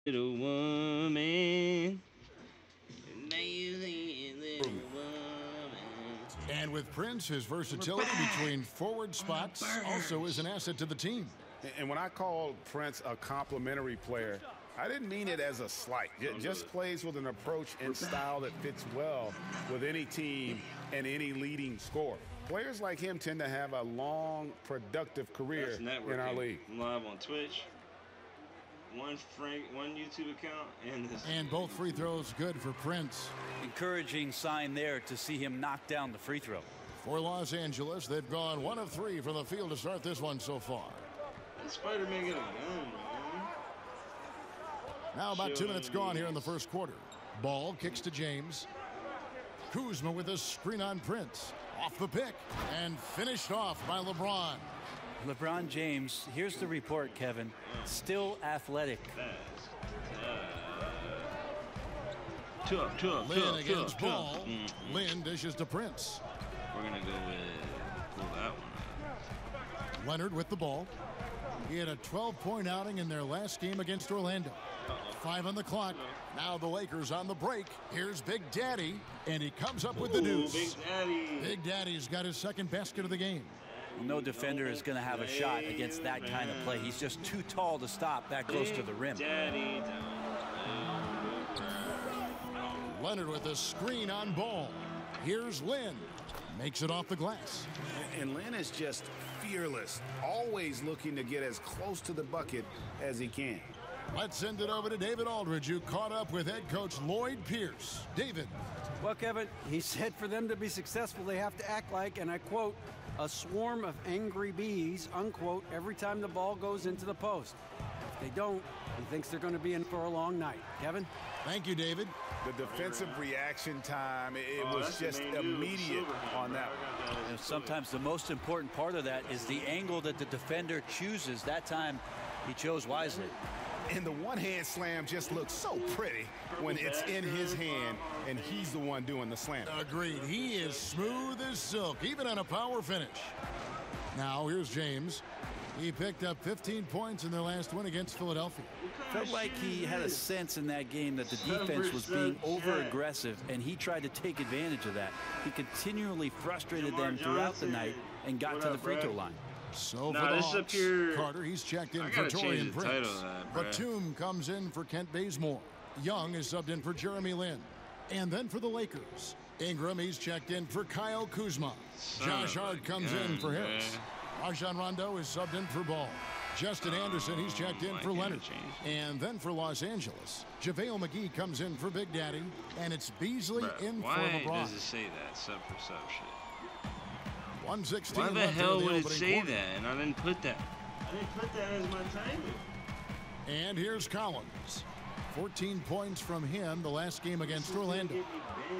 Little woman. Little woman. And with Prince, his versatility between forward spots also is an asset to the team. And when I called Prince a complimentary player, I didn't mean it as a slight. Just plays with an approach and style that fits well with any team and any leading scorer. Players like him tend to have a long, productive career in our league. I'm live on Twitch. One YouTube account and both free throws good for Prince. Encouraging sign there to see him knock down the free throw. For Los Angeles, they've gone 1 of 3 from the field to start this one so far. Spider-Man get a gun, man. Now about 2 minutes gone here in the first quarter. Ball kicks to James. Kuzma with a screen on Prince. Off the pick and finished off by LeBron. LeBron James, here's the report, Kevin. Still athletic. Lynn against Ball. Lynn dishes to Prince. We're going to go with pull that one. Leonard with the ball. He had a 12-point outing in their last game against Orlando. 5 on the clock. Now the Lakers on the break. Here's Big Daddy, and he comes up with the deuce. Big Daddy. Big Daddy's got his second basket of the game. No defender is going to have a shot against that kind of play. He's just too tall to stop that close to the rim. Leonard with a screen on Ball. Here's Lynn. Makes it off the glass. And Lynn is just fearless, always looking to get as close to the bucket as he can. Let's send it over to David Aldridge, who caught up with head coach Lloyd Pierce. David. Well, Kevin, he said for them to be successful, they have to act like, and I quote, a swarm of angry bees, unquote, every time the ball goes into the post. If they don't, he thinks they're going to be in for a long night. Kevin? Thank you, David. The defensive reaction time, it was just immediate on that one. And sometimes the most important part of that is the angle that the defender chooses. That time, he chose wisely. And the one-hand slam just looks so pretty when it's in his hand and he's the one doing the slam. Agreed. He is smooth as silk, even on a power finish. Now, here's James. He picked up 15 points in their last win against Philadelphia. Felt like he had a sense in that game that the defense was being over-aggressive, and he tried to take advantage of that. He continually frustrated them throughout the night and got to the free throw line. So for the Hawks, Carter, he's checked in for Torian Prince. Batum comes in for Kent Bazemore. Young is subbed in for Jeremy Lin. And then for the Lakers, Ingram, he's checked in for Kyle Kuzma. Josh Hart comes in for Harris. Rajon Rondo is subbed in for Ball. Justin Anderson, he's checked in for Leonard. And then for Los Angeles, JaVale McGee comes in for Big Daddy. And it's Beasley in for LeBron. Why does it say that? Sub for sub shit. 116 Why the hell would it say quarter. that? And I didn't put that. I didn't put that as my timing. And here's Collins. 14 points from him the last game against Orlando.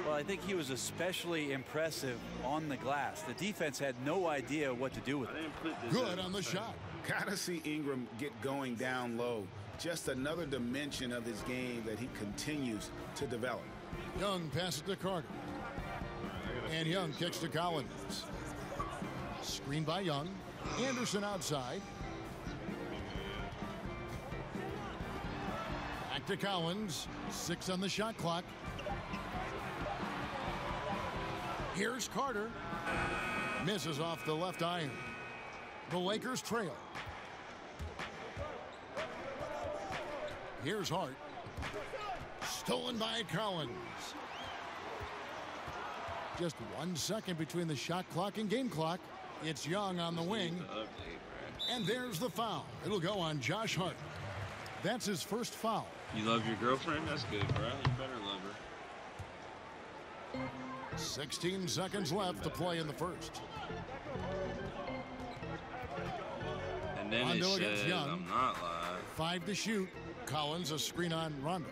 Well, I think he was especially impressive on the glass. The defense had no idea what to do with it. Good on the shot. Gotta see Ingram get going down low. Just another dimension of his game that he continues to develop. Young passes to Carter. And Young kicks to Collins. Screen by Young. Anderson outside. Back to Collins. 6 on the shot clock. Here's Carter. Misses off the left iron. The Lakers trail. Here's Hart. Stolen by Collins. Just 1 second between the shot clock and game clock. It's Young on the wing. And there's the foul. It'll go on Josh Hart. That's his first foul. You love your girlfriend? That's good, bro. You better love her. 16 seconds left to play in the first. And then Rondo it against says, Young. I'm not live. 5 to shoot. Collins a screen on Rondo.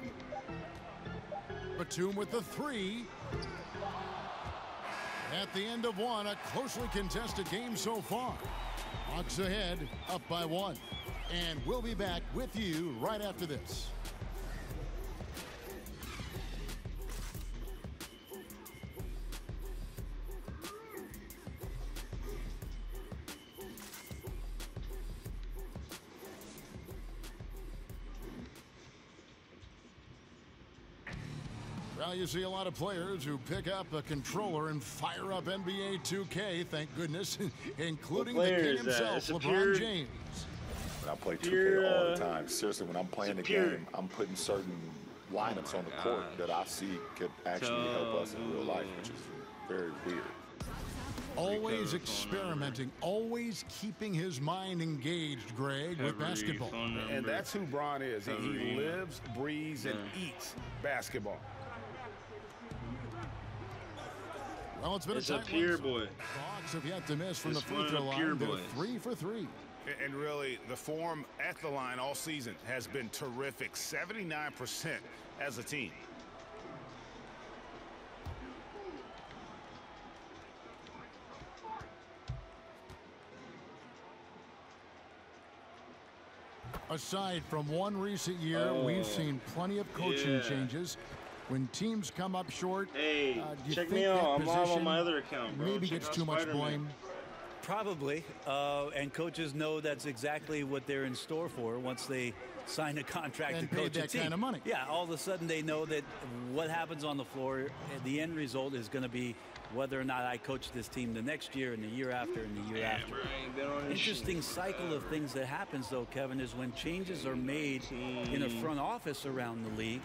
Batum with the 3. At the end of one, a closely contested game so far. Hawks ahead, up by 1. And we'll be back with you right after this. Well, you see a lot of players who pick up a controller and fire up NBA 2K, thank goodness, including the king himself, LeBron James. I play 2K all the time. Seriously, when I'm playing the game, I'm putting certain lineups on the court that I see could actually help us in real life, which is very weird. Always experimenting, always keeping his mind engaged, Greg, with basketball. And that's who Bron is. He lives, breathes, and eats basketball. Well, it's been a tight pure boy. The Hawks have yet to miss from the free throw line. They're 3 for 3. And really, the form at the line all season has been terrific. 79% as a team. Aside from one recent year, we've seen plenty of coaching changes. When teams come up short, hey, do you check think me that out. I'm live position on my other account, bro. maybe Check gets out too much Spider-Man. blame? Probably, and coaches know that's exactly what they're in store for once they sign a contract And to coach paid a that team. kind of money. Yeah, all of a sudden they know that what happens on the floor, the end result is going to be whether or not I coach this team the next year and the year after and the year after. Interesting cycle of things that happens, though, Kevin, is when changes are made in a front office around the league,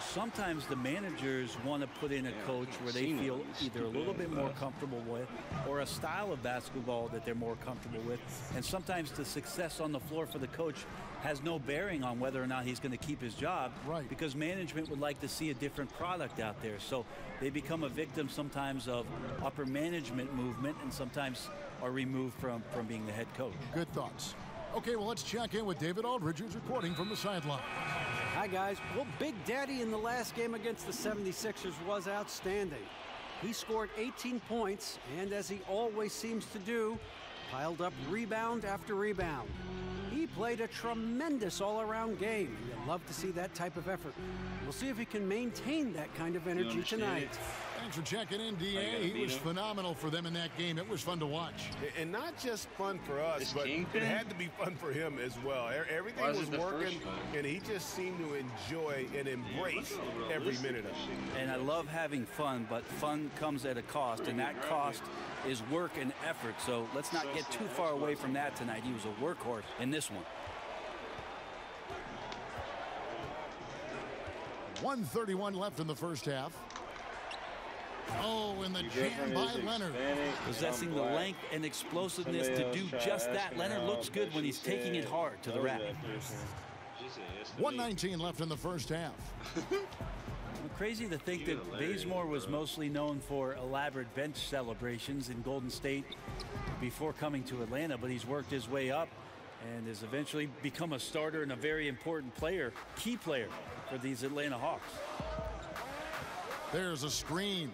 sometimes the managers want to put in a coach where they feel either a little bit more comfortable with or a style of basketball that they're more comfortable with. And sometimes the success on the floor for the coach has no bearing on whether or not he's going to keep his job, right? Because management would like to see a different product out there. So they become a victim sometimes of upper management movement and sometimes are removed from being the head coach. Good thoughts. Okay, well, let's check in with David Aldridge, who's reporting from the sideline. Hi, guys. Well, Big Daddy in the last game against the 76ers was outstanding. He scored 18 points, and as he always seems to do, piled up rebound after rebound. He played a tremendous all-around game, and you'll love to see that type of effort. We'll see if he can maintain that kind of energy tonight. Thanks for checking in, D.A. He was phenomenal for them in that game. It was fun to watch. And not just fun for us, but it had to be fun for him as well. Everything was working, and he just seemed to enjoy and embrace every minute of it. And I love having fun, but fun comes at a cost, and that cost is work and effort. So let's not get too far away from that tonight. He was a workhorse in this one. 1:31 left in the first half. Oh, and the jam by Leonard. Possessing the length and explosiveness to do just that. Leonard looks good when he's taking it hard to the rack. 1:19 left in the first half. Crazy to think that Bazemore was mostly known for elaborate bench celebrations in Golden State before coming to Atlanta, but he's worked his way up and has eventually become a starter and a very important player, key player for these Atlanta Hawks. There's a screen.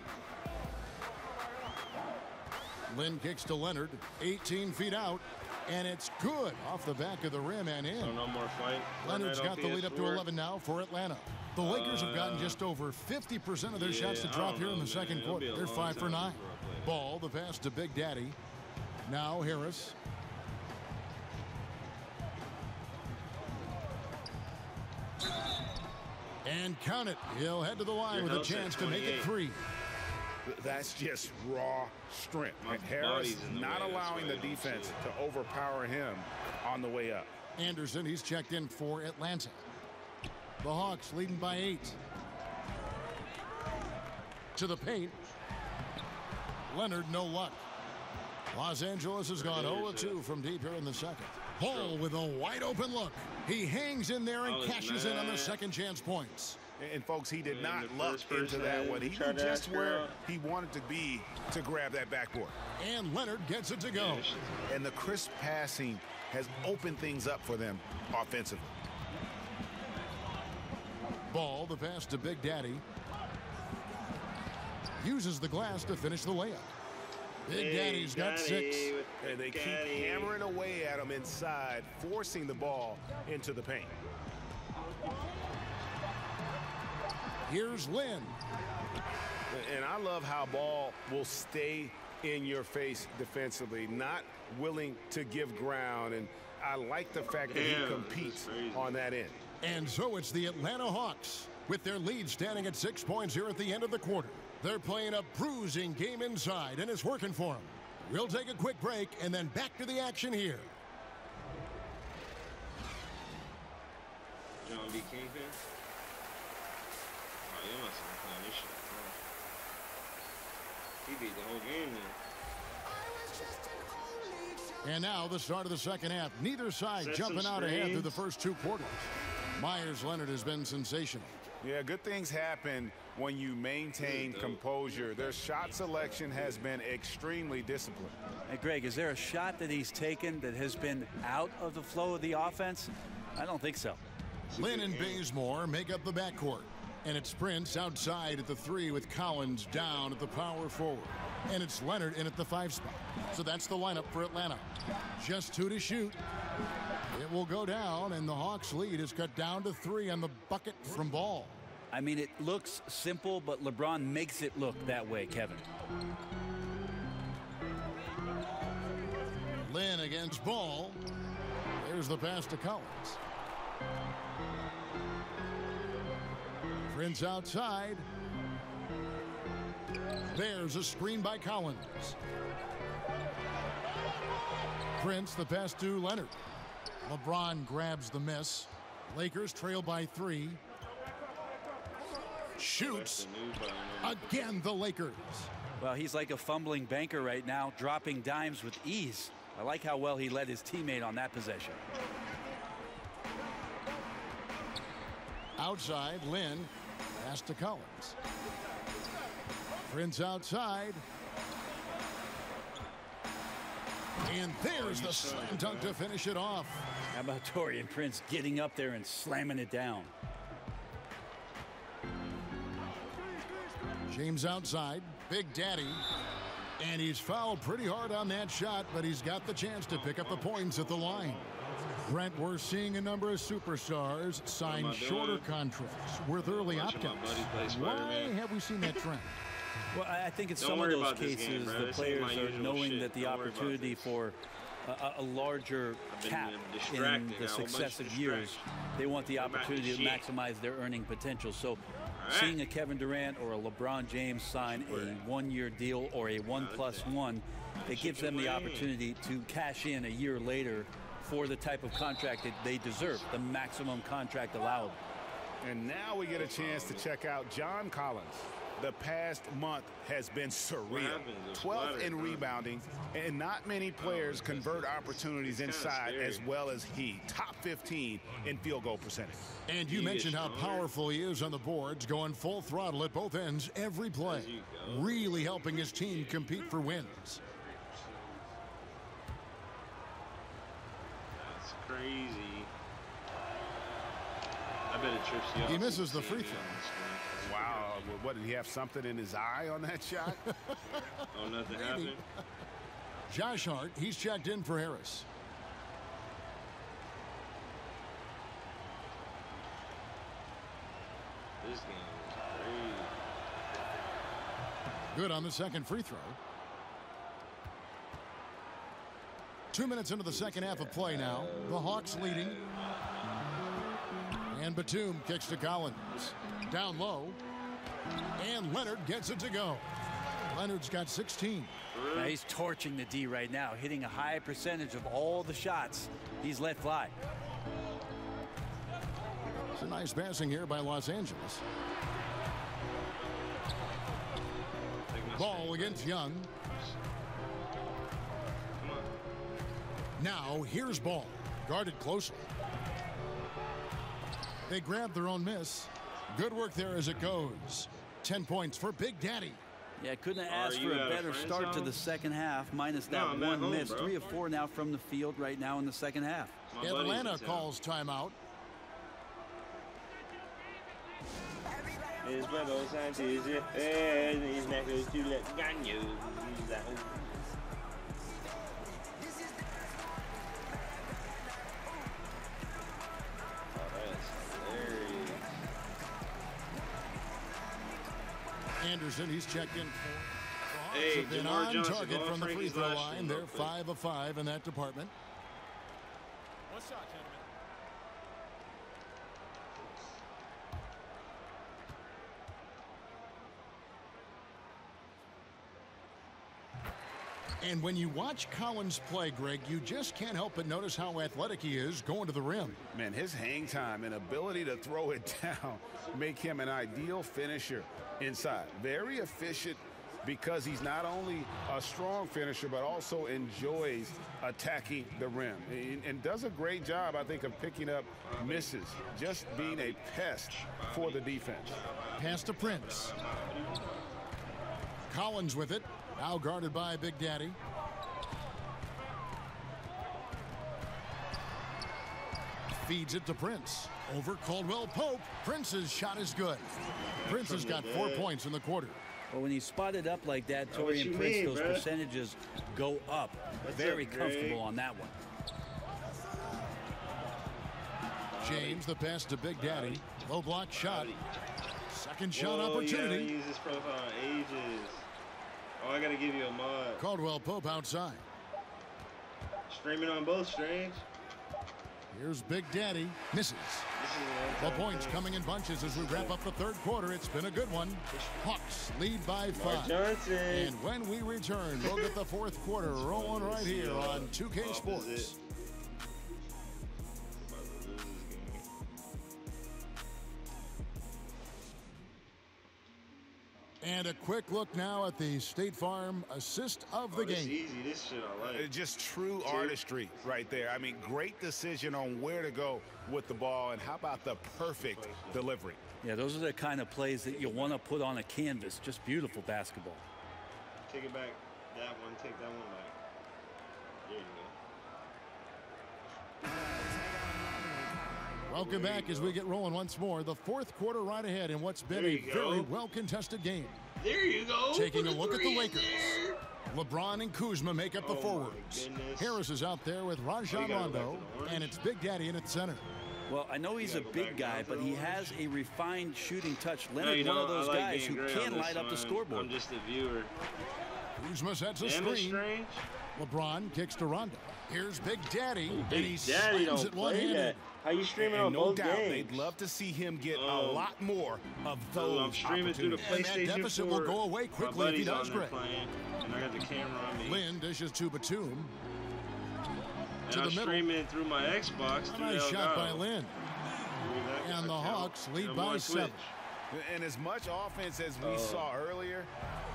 Lynn kicks to Leonard, 18 feet out, and it's good off the back of the rim and in. So no more fight. Leonard's got the lead up to 11 now for Atlanta. The Lakers have gotten just over 50% of their shots to drop here in the second quarter. They're 5 for 9. Ball, the pass to Big Daddy. Now Harris. And count it. He'll head to the line with a chance to make it 3. That's just raw strength. Harris not allowing the defense to overpower him on the way up. Anderson, he's checked in for Atlanta. The Hawks leading by 8. To the paint. Leonard, no luck. Los Angeles has gone 0-2 from deep here in the second. Paul with a wide open look. He hangs in there and cashes in on the second chance points. And folks, he did not luck into that one. He knew just where he wanted to be to grab that backboard. And Leonard gets it to go. And the crisp passing has opened things up for them offensively. Ball, the pass to Big Daddy. Uses the glass to finish the layup. Big Daddy's got 6. And they keep hammering away at him inside, forcing the ball into the paint. Here's Lynn. And I love how Ball will stay in your face defensively, not willing to give ground. And I like the fact that he competes on that end. And so it's the Atlanta Hawks With their lead standing at 6 points here at the end of the quarter. They're playing a bruising game inside, and it's working for them. We'll take a quick break and then back to the action here. John B. Kingpin? Oh, you must have been playing this shit. He beat the whole game then. And now the start of the second half. Neither side jumping out ahead through the first 2 quarters. Myers Leonard has been sensational. Yeah, good things happen when you maintain composure. Their shot selection has been extremely disciplined. Hey, Greg, is there a shot that he's taken that has been out of the flow of the offense? I don't think so. Lynn and Bazemore make up the backcourt. And it's Prince outside at the 3 with Collins down at the power forward. And it's Leonard in at the 5 spot. So that's the lineup for Atlanta. Just 2 to shoot. It will go down, and the Hawks' lead is cut down to 3 on the bucket from Ball. I mean, it looks simple, but LeBron makes it look that way, Kevin. Lynn against Ball. There's the pass to Collins. Prince outside. There's a screen by Collins. Prince, the pass to Leonard. LeBron grabs the miss. Lakers trail by 3. Shoots. Again, the Lakers. Well, he's like a fumbling banker right now, dropping dimes with ease. I like how well he led his teammate on that possession. Outside, Lynn. Pass to Collins. Prince outside. And there's the slam dunk to finish it off. How about Taurean Prince getting up there and slamming it down? James outside. Big Daddy. And he's fouled pretty hard on that shot, but he's got the chance to pick up the points at the line. Brent, we're seeing a number of superstars sign shorter contracts worth early opt-outs. Why have we seen that trend? Well, I think in some of those cases, the players are knowing that the opportunity for a larger cap in the successive years, they want the opportunity to maximize their earning potential. So seeing a Kevin Durant or a LeBron James sign a 1-year deal or a 1+1, it gives them the opportunity to cash in a year later for the type of contract that they deserve, the maximum contract allowed. And now we get a chance to check out John Collins. The past month has been surreal. 12th in rebounding, and not many players convert opportunities inside as well as he. Top 15 in field goal percentage. And you mentioned how powerful he is on the boards, going full throttle at both ends every play. Really helping his team compete for wins. That's crazy. I bet it trips you up. He misses the free throw. Wow, what, did he have something in his eye on that shot? Oh, nothing happened? Josh Hart, he's checked in for Harris. This game is crazy. Good on the second free throw. 2 minutes into the second half of play now. The Hawks leading. And Batum kicks to Collins. Down low. And Leonard gets it to go. Leonard's got 16. Now he's torching the D right now, hitting a high percentage of all the shots he's let fly. It's a nice passing here by Los Angeles. Ball against Young. Now here's Ball. Guarded closely. They grab their own miss. Good work there as it goes. 10 points for Big Daddy. Yeah, couldn't have asked for a better start to the second half, minus that one miss. 3 of 4 now from the field right now in the second half. Atlanta calls timeout. It's one of those Sanchez. He's not going to let Ganyo. Anderson, he's checked in for. Hey, been on target from the free throw line. They're 5 of 5 in that department. And when you watch Collins play, Greg, you just can't help but notice how athletic he is going to the rim. Man, his hang time and ability to throw it down make him an ideal finisher inside. Very efficient because he's not only a strong finisher, but also enjoys attacking the rim. And does a great job, I think, of picking up misses, just being a pest for the defense. Pass to Prince. Collins with it. Now guarded by Big Daddy. Feeds it to Prince. Over Caldwell Pope. Prince's shot is good. Prince has got 4 points in the quarter. Well, when he's spotted up like that, Torian Prince, those percentages go up. Very comfortable on that one. James, the pass to Big Daddy. Low block shot. Second shot opportunity. You use this profile in ages. Oh, I gotta give you a mod. Caldwell Pope outside. Streaming on both, Strange. Here's Big Daddy. Misses. The points coming in bunches as we wrap up the third quarter. It's been a good one. Hawks lead by 5. And when we return, we'll get the fourth quarter rolling right here on 2K Sports. And a quick look now at the State Farm assist of the game. Easy. This shit I like. Just true artistry right there. I mean, great decision on where to go with the ball, and how about the perfect delivery? Yeah, those are the kind of plays that you want to put on a canvas. Just beautiful basketball. Take it back. That one. Take that one back. There you go. Welcome back as we get rolling once more. The fourth quarter right ahead in what's been a very well-contested game. There you go. Taking a look at the Lakers. LeBron and Kuzma make up the forwards. Harris is out there with Rajon Rondo, and it's Big Daddy in at center. Well, I know he's a big guy, but he has a refined shooting touch. Leonard, one of those guys who can light up the scoreboard. I'm just a viewer. Kuzma sets a screen. LeBron kicks to Rondo. Here's Big Daddy, and he slams it one-handed. How you streaming on no both doubt, games? they'd love to see him get a lot more of those I'm streaming through the PlayStation 4. And that deficit will go away quickly if he does great. And I got the camera on me. Lynn dishes to Batum. And I'm streaming through my Xbox. A nice shot by Lynn. And the Hawks lead by 7. And as much offense as we saw earlier,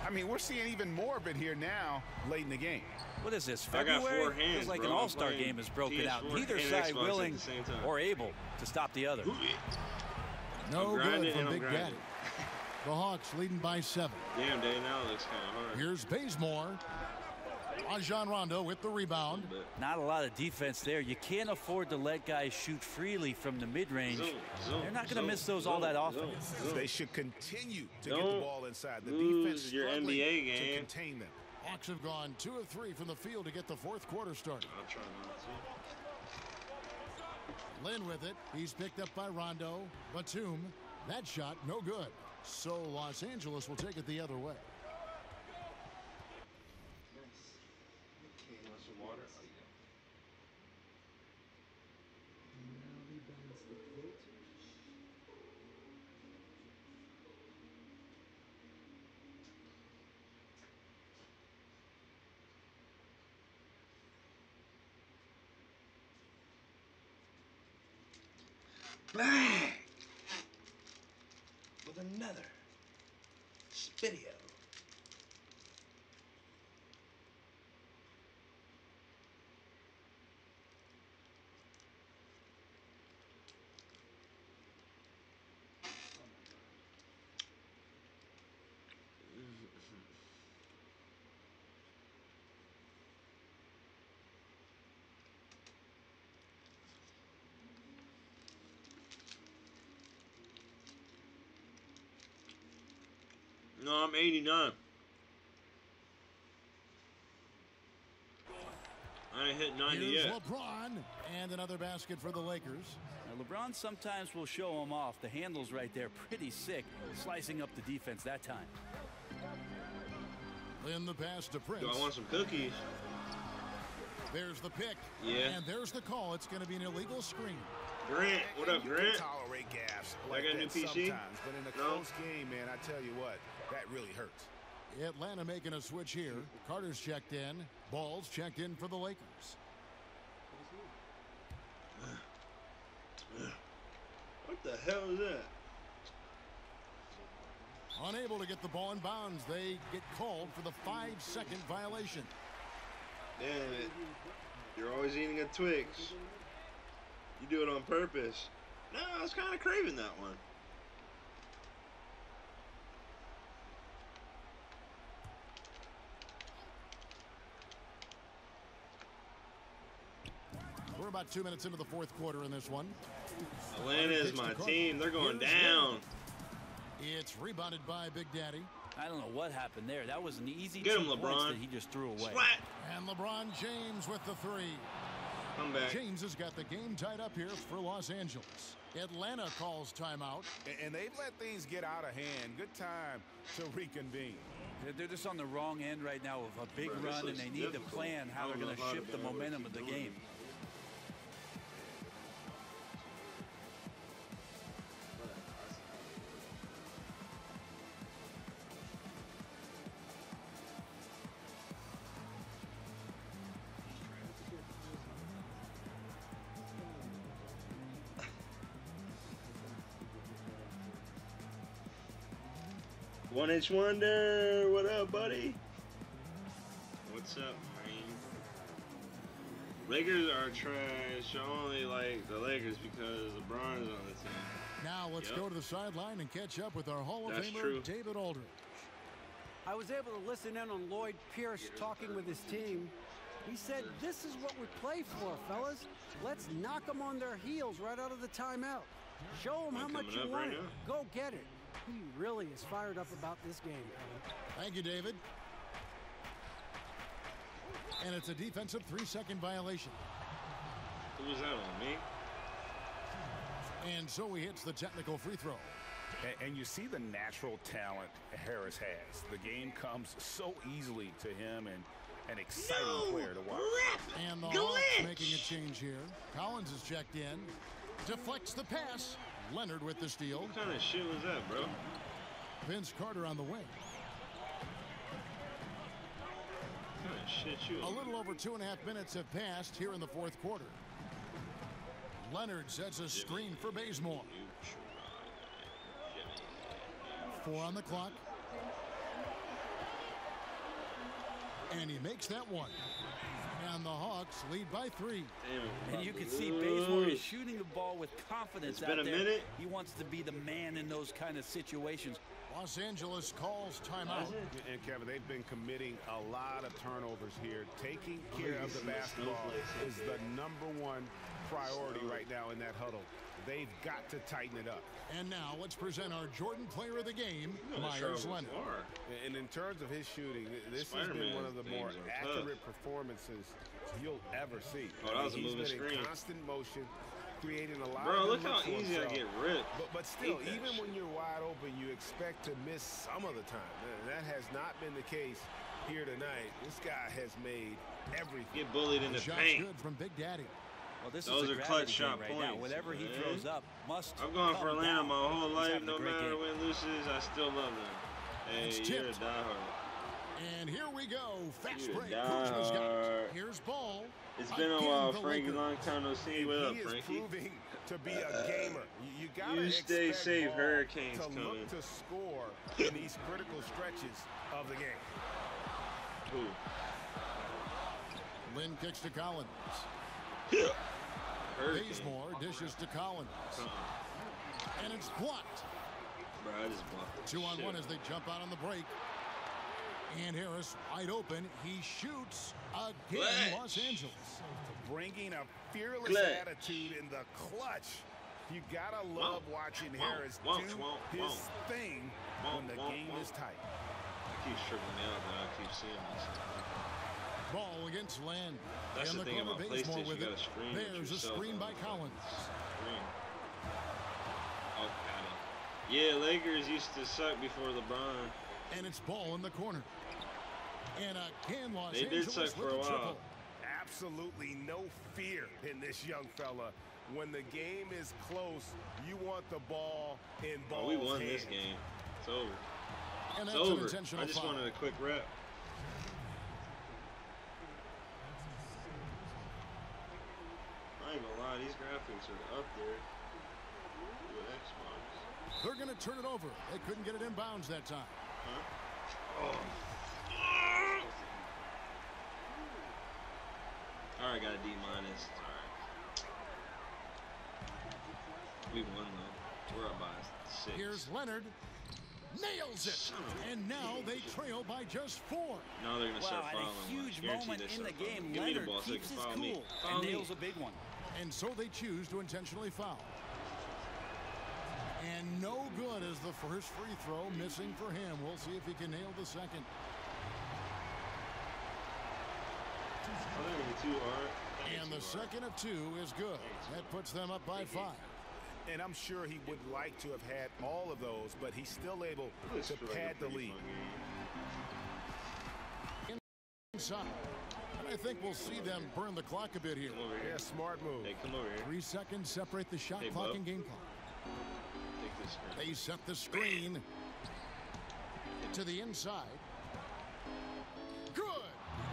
I mean, we're seeing even more of it here now late in the game. What is this, February? Feels like an all-star game is broken out. Neither side willing or able to stop the other. No good from Big Daddy. The Hawks leading by 7. Damn, Dave, now it looks kind of hard. Here's Bazemore. Rajon Rondo with the rebound. Not a lot of defense there. You can't afford to let guys shoot freely from the mid-range. They're not going to miss those all that often. They should continue to get the ball inside. The defense your NBA game to contain them. Hawks have gone 2 of 3 from the field to get the fourth quarter started. I'll try not to. Lynn with it. He's picked up by Rondo. Batum. That shot, no good. So Los Angeles will take it the other way. Okay, want some water? Back with another video. No, I'm 89. I ain't hit 90 Here's yet. LeBron, and another basket for the Lakers. Now, LeBron sometimes will show him off. The handle's right there, pretty sick, slicing up the defense that time. Lynn the pass to Prince. Do I want some cookies? There's the pick. Yeah. And there's the call. It's going to be an illegal screen. Grant, what up, Grant? You can tolerate gaps like got a new that PC? sometimes, but in a close game, man, I tell you what, that really hurts. Atlanta making a switch here. Carter's checked in. Ball's checked in for the Lakers. What the hell is that? Unable to get the ball in bounds. They get called for the 5-second violation. Damn it. You're always eating a Twix. You do it on purpose. No, I was kind of craving that one. We're about 2 minutes into the fourth quarter in this one. Atlanta is my team. They're going down. It's rebounded by Big Daddy. I don't know what happened there. That was an easy Get him, 2 points LeBron. that he just threw away. Splat. And LeBron James with the three. Come back. James has got the game tied up here for Los Angeles. Atlanta calls timeout. And they've let things get out of hand. Good time to reconvene. They're just on the wrong end right now of a big run, and they need to plan how they're going to shift the momentum of the game. One Inch Wonder, what up, buddy? What's up, man? Lakers are trash. I only like the Lakers because LeBron is on the team. Now let's go to the sideline and catch up with our Hall of That's Famer, true. David Aldridge. I was able to listen in on Lloyd Pierce talking with his team. He said, this is what we play for, fellas. Let's knock them on their heels right out of the timeout. Show them how much you want it. Go get it. He really is fired up about this game, Kevin. Thank you, David. And it's a defensive 3-second violation. Who was that on, me? And so he hits the technical free throw. And you see the natural talent Harris has. The game comes so easily to him, and an exciting player to watch. And the Hawks making a change here. Collins is checked in. Deflects the pass. Leonard with the steal. What kind of shit was that, bro? Vince Carter on the wing. What kind of shit you A little over 2.5 minutes have passed here in the fourth quarter. Leonard sets a screen for Bazemore. 4 on the clock. And he makes that one. And the Hawks lead by 3. And you can see Bazemore is shooting the ball with confidence out there. It's been a minute. He wants to be the man in those kind of situations. Los Angeles calls timeout. And Kevin, they've been committing a lot of turnovers here. Taking care of the basketball is the #1 priority right now in that huddle. They've got to tighten it up. And now let's present our Jordan Player of the Game, Myers Leonard. And in terms of his shooting, this has been one of the more accurate performances you'll ever see. Oh, that was a He's moving been screen. in constant motion, creating a lot Bro, of look how looks for easy I himself. get ripped. But still, even when you're wide open, you expect to miss some of the time. And that has not been the case here tonight. This guy has made everything. Get bullied in the Shot's paint. good from Big Daddy. Well, this Those is a are gravity clutch shot game right now. points, Whatever he man. throws up must I've gone for come Atlanta down. my whole He's life. having a No great matter game. win loses, I still love them. Hey, It's you're a tipped. diehard. And here we go. Fast You're a break. Kuzma's got it. diehard. Here's ball. It's been a Again, while, the Frankie. Lakers. Long time no see. What up, He is Frankie? proving to be a gamer. You gotta You stay expect safe. Ball Hurricanes to coming. look to score in these critical stretches of the game. Who? Lynn kicks to Collins. Hurricane. Bazemore dishes to Collins. And it's blocked. Bro, I just blocked the 2-on-1 shit. as they jump out on the break. And Harris wide open. He shoots again. Clutch. Los Angeles. Bringing a fearless Clutch. attitude in the clutch. You gotta love watching Harris do his thing when the game is tight. I keep stripping me out, but I keep seeing myself. Ball against Len. That's In the the thing corner, about Bazemore PlayStation. with You it. gotta screen with There's a yourself screen on by the Collins. screen. Oh, got it. Yeah, Lakers used to suck before LeBron. And it's ball in the corner. And again, Los They did Angeles suck for with a the while. triple. Absolutely no fear in this young fella. When the game is close, you want the ball in Oh, Ball's we won hand. this game. It's over. And it's that's over. An intentional I just foul. wanted a quick rep. I ain't gonna lie, these graphics are up there with Xbox. They're going to turn it over. They couldn't get it inbounds that time. Huh? Oh. Alright, got a D-. Alright. We won, though. We're up by 6. Here's Leonard. Nails it. And now they trail by just 4. Now they're going to start Wow, fouling. at a huge moment in the game, Leonard keeps his cool and nails a big one. And so they choose to intentionally foul. And no good as the first free throw missing for him. We'll see if he can nail the second. And the second of 2 is good. That puts them up by 5. And I'm sure he would like to have had all of those, but he's still able to pad the lead. Inside. And I think we'll see them burn the clock a bit here. Yeah, smart move. Hey, come over here. 3 seconds separate the shot clock and game clock. They set the screen to the inside. Good.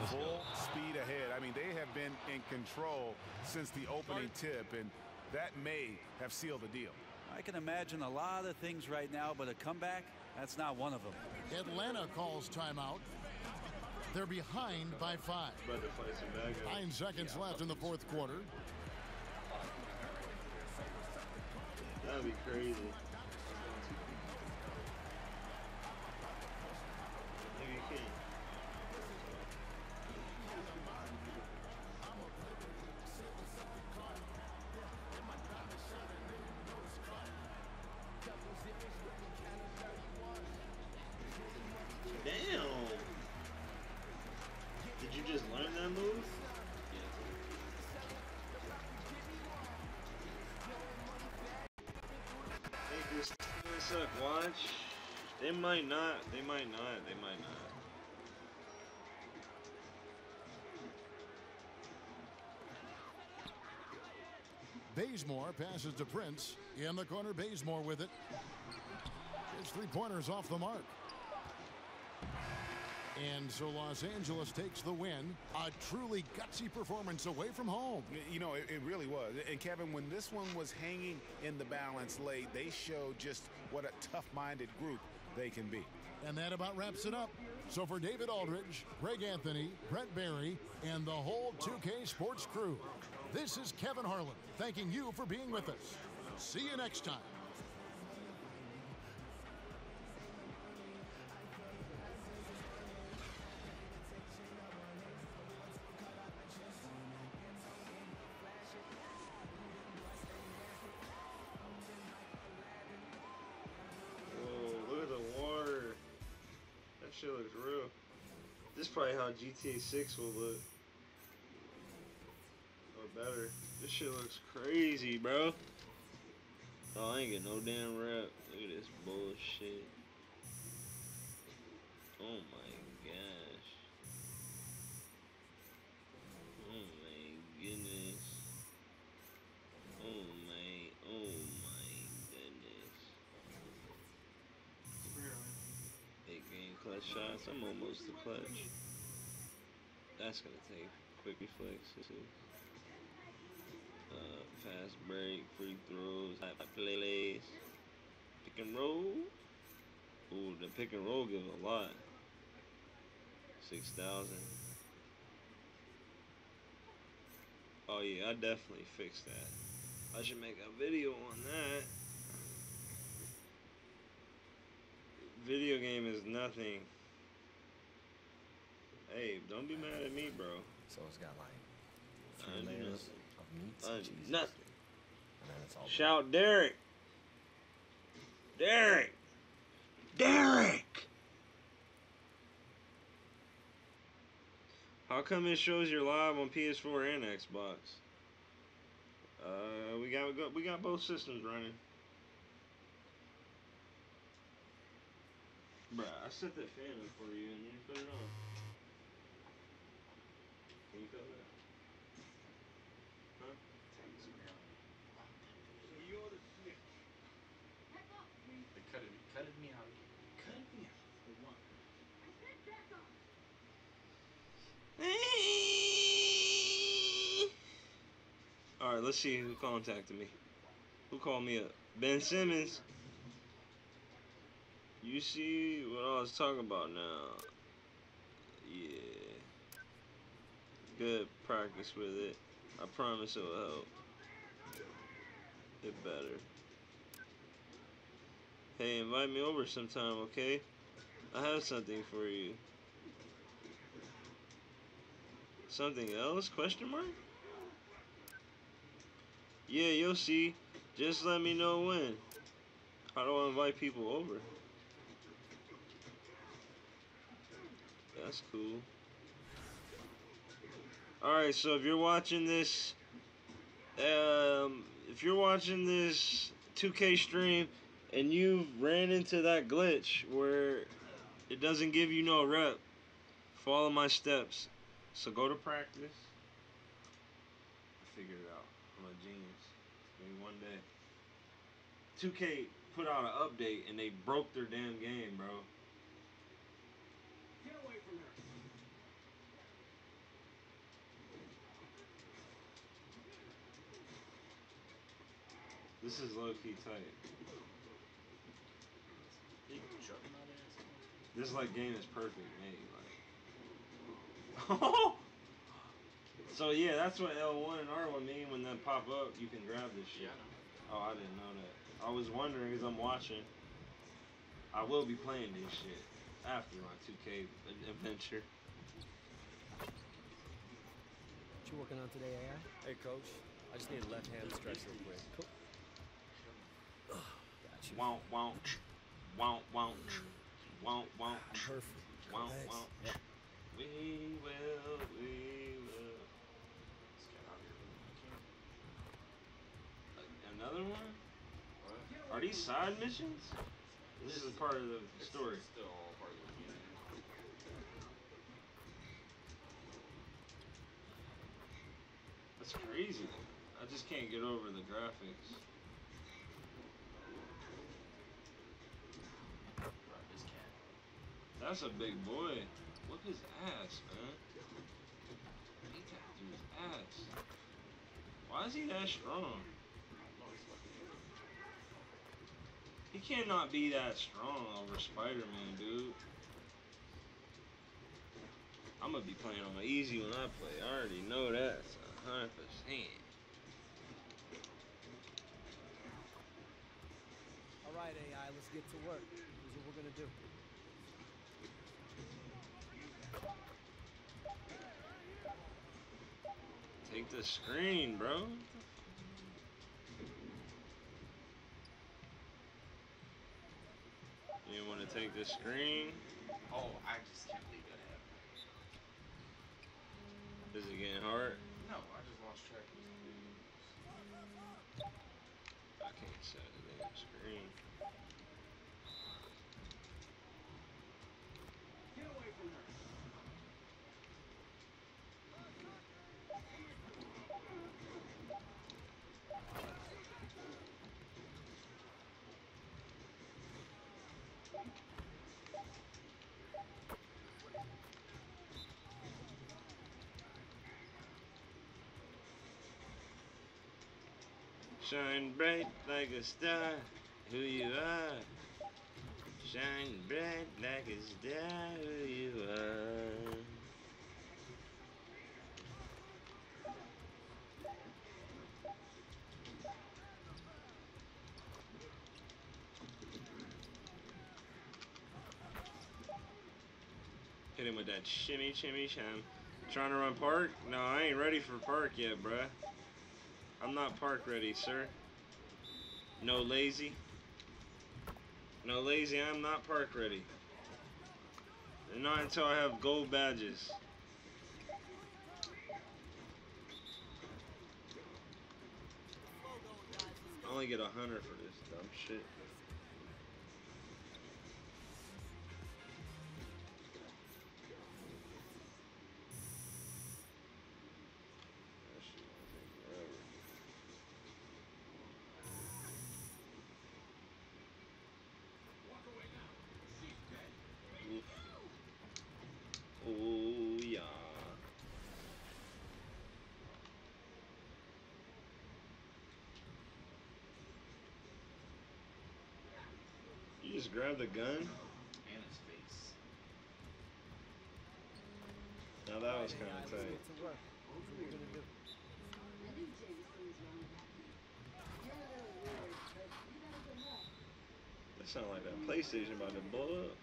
Full speed ahead. I mean, they have been in control since the opening tip, and that may have sealed the deal. I can imagine a lot of things right now, but a comeback, that's not one of them. Atlanta calls timeout. They're behind by 5. 9 seconds left in the fourth quarter. That would be crazy. Maybe you can. Damn! Did you just learn that move? Hey, this up, watch. They might not. They might not. They might not. Bazemore passes to Prince. In the corner, Bazemore with it. His 3-pointers off the mark. And so Los Angeles takes the win. A truly gutsy performance away from home. You know, it really was. And Kevin, when this one was hanging in the balance late, they showed just what a tough-minded group they can be. And that about wraps it up. So for David Aldridge, Greg Anthony, Brett Barry, and the whole 2K Sports crew, this is Kevin Harlan thanking you for being with us. See you next time. Shit looks real. This is probably how GTA 6 will look. Or better. This shit looks crazy, bro. Oh, I ain't get no damn rep. Look at this bullshit. Oh my gosh. Oh my goodness. Oh my goodness. Clutch shots. I'm almost to clutch. That's gonna take quick reflexes. Fast break, free throws, high plays, pick and roll. Ooh, the pick and roll gives a lot. 6,000. Oh yeah, I definitely fixed that. I should make a video on that. Video game is nothing. Hey, don't be mad at me, bro. So it's got like 3 layers of meats and cheese. Nothing. And then it's all shout Derek. Derek. Derek. How come it shows you're live on PS4 and Xbox? We got both systems running. Bruh, I set that fan up for you and you put it on. Can you feel that? Huh? They cut it me out. Cut me out. right, let's see who contacted me. Who called me up? Ben Simmons. You see what I was talking about now? Yeah. Good practice with it. I promise it will help. Get better. Hey, invite me over sometime, okay? I have something for you. Something else? Question mark? Yeah, you'll see. Just let me know when. How do I invite people over? That's cool. Alright, so if you're watching this, if you're watching this 2K stream and you ran into that glitch where it doesn't give you no rep, follow my steps. So go to practice. I figured it out. I'm a genius. Maybe one day. 2K put out an update and they broke their damn game, bro. Get away from her. This is low-key tight. This like game is perfect made, like. So yeah, that's what L1 and R1 mean when they pop up. You can grab this shit. Yeah, I know. Oh, I didn't know that. I was wondering as I'm watching. I will be playing this shit after my 2K adventure. What you working on today, AI? Hey, coach. I just need a left hand stretch real quick. Cool. Got you. Won't. Perfect. Won't. Yep. We will. Another one? What? Are these side missions? This is a part of the story. It's still all part of the game. That's crazy. I just can't get over the graphics. This cat. That's a big boy. Look his ass, man. He got through his ass. Why is he that strong? He cannot be that strong over Spider-Man, dude. I'm gonna be playing on my easy when I play. I already know that. 100%. All right, AI, let's get to work. Here's what we're gonna do. Take the screen, bro. You want to take the screen? Oh, I just can't leave that happen. Is it getting hard? No, I just lost track of this. I can't set the damn screen. Get away from her. Shine bright like a star, who you are. Shine bright like a star, who you are. Hit him with that shimmy, shimmy, sham. Trying to run park? No, I ain't ready for park yet, bruh. I'm not park ready, sir. No lazy. No lazy, I'm not park ready. And not until I have gold badges. I only get 100 for this dumb shit. Oh yeah. just grab the gun? And his face. Now that was kind of tight. Get to work. What are we gonna do? That sound like that PlayStation about to blow up.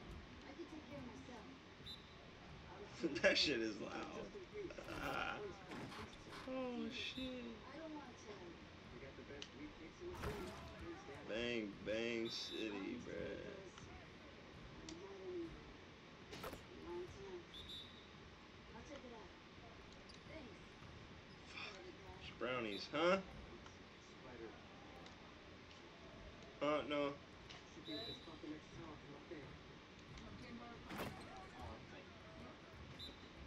That shit is loud. Oh shit. Bang Bang City, bruh. Brownies, huh? No.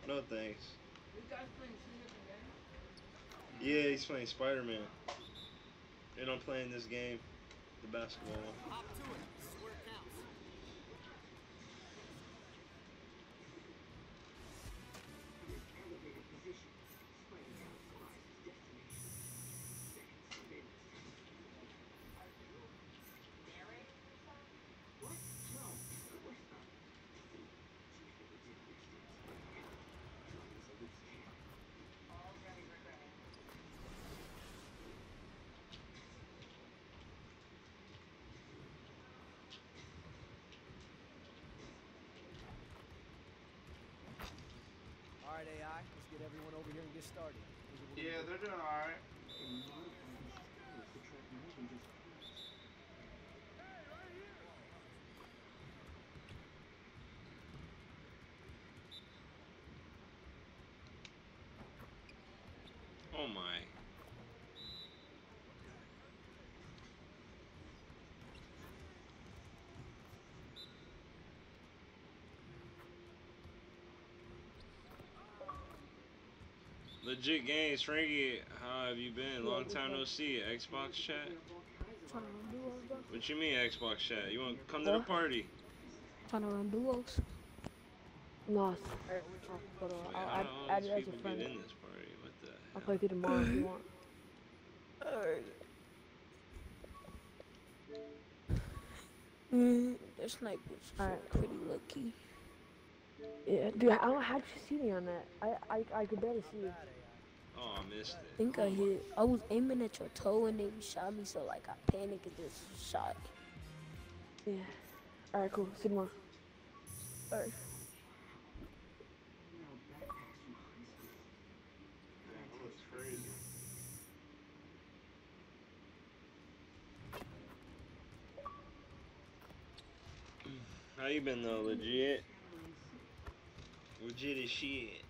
No thanks. Yeah, he's playing Spider-Man. And I'm playing this game, the basketball one. Hop to it. This is where it counts. All right, AI. Let's get everyone over here and get started. Yeah, they're doing alright. Oh my. Legit games, Frankie. How have you been? Long time no see. Xbox chat. What you mean Xbox chat? You want to come to the party? Trying to run duos. No, but Wait, I'll how do all add these it as a people friend. get in this party? What the I'll hell? play with you tomorrow if you want. The snipe was Alright. pretty lucky. Yeah, dude, how'd you see me on that? I could barely see you. Oh, I missed I it. think I hit. I was aiming at your toe and then you shot me, so like I panicked and just shot. Yeah. Alright, cool. See you tomorrow. Alright. That looks crazy. How you been though? Legit? Legit as shit.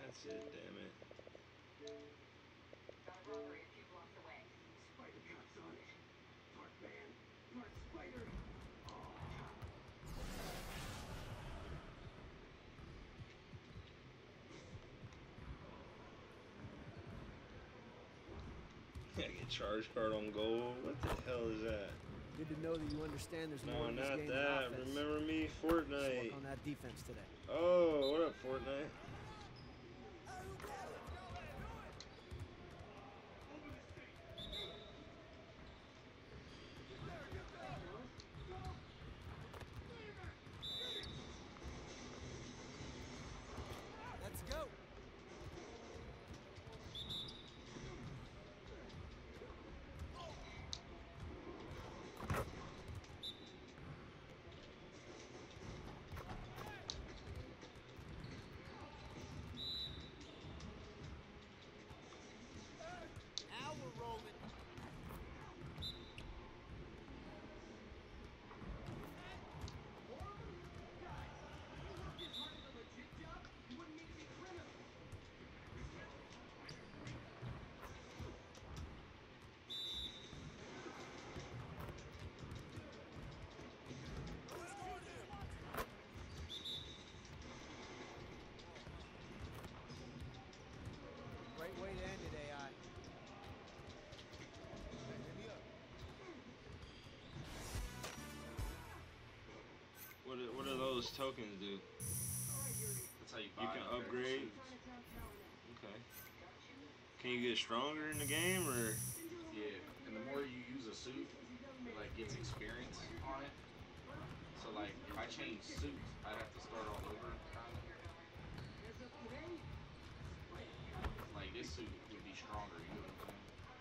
That's it, damn it. Yeah, get charge card on gold. What the hell is that? Good to know that you understand there's more No, in this not game than that. offense. Remember me, Let's work Fortnite. on that defense today. Oh, what up, Fortnite? Let's go. Now we're rolling. Great way to end it, AI. What do those tokens do? That's how you buy You can them, upgrade. shoes. Okay. Can you get stronger in the game or? Yeah, and the more you use gets experience on it. So like if I change suits, I'd have to start all over, kind of. Like this suit would be stronger, you know what I'm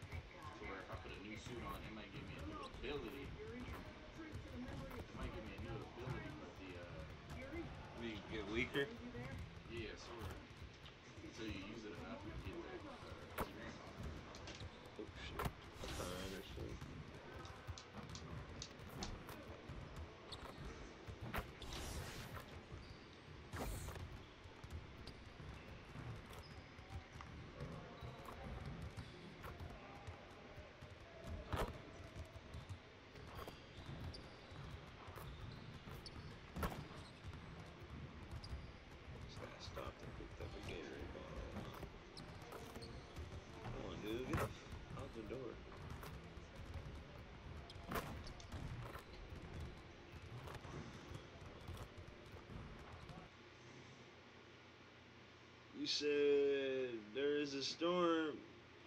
saying? To where if I put a new suit on, it might give me a new ability. It might give me a new ability, but the We get weaker. yeah, sort of. Until you use it enough to get that experience on it. Oh shit. I understand. Stopped and picked up a Gatorade bottle. Come on, dude, get out the door. You said there is a storm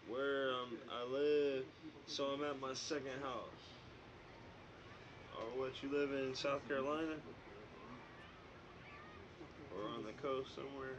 where I live, so I'm at my second house. Or what, you live in South Carolina? Or on the coast somewhere?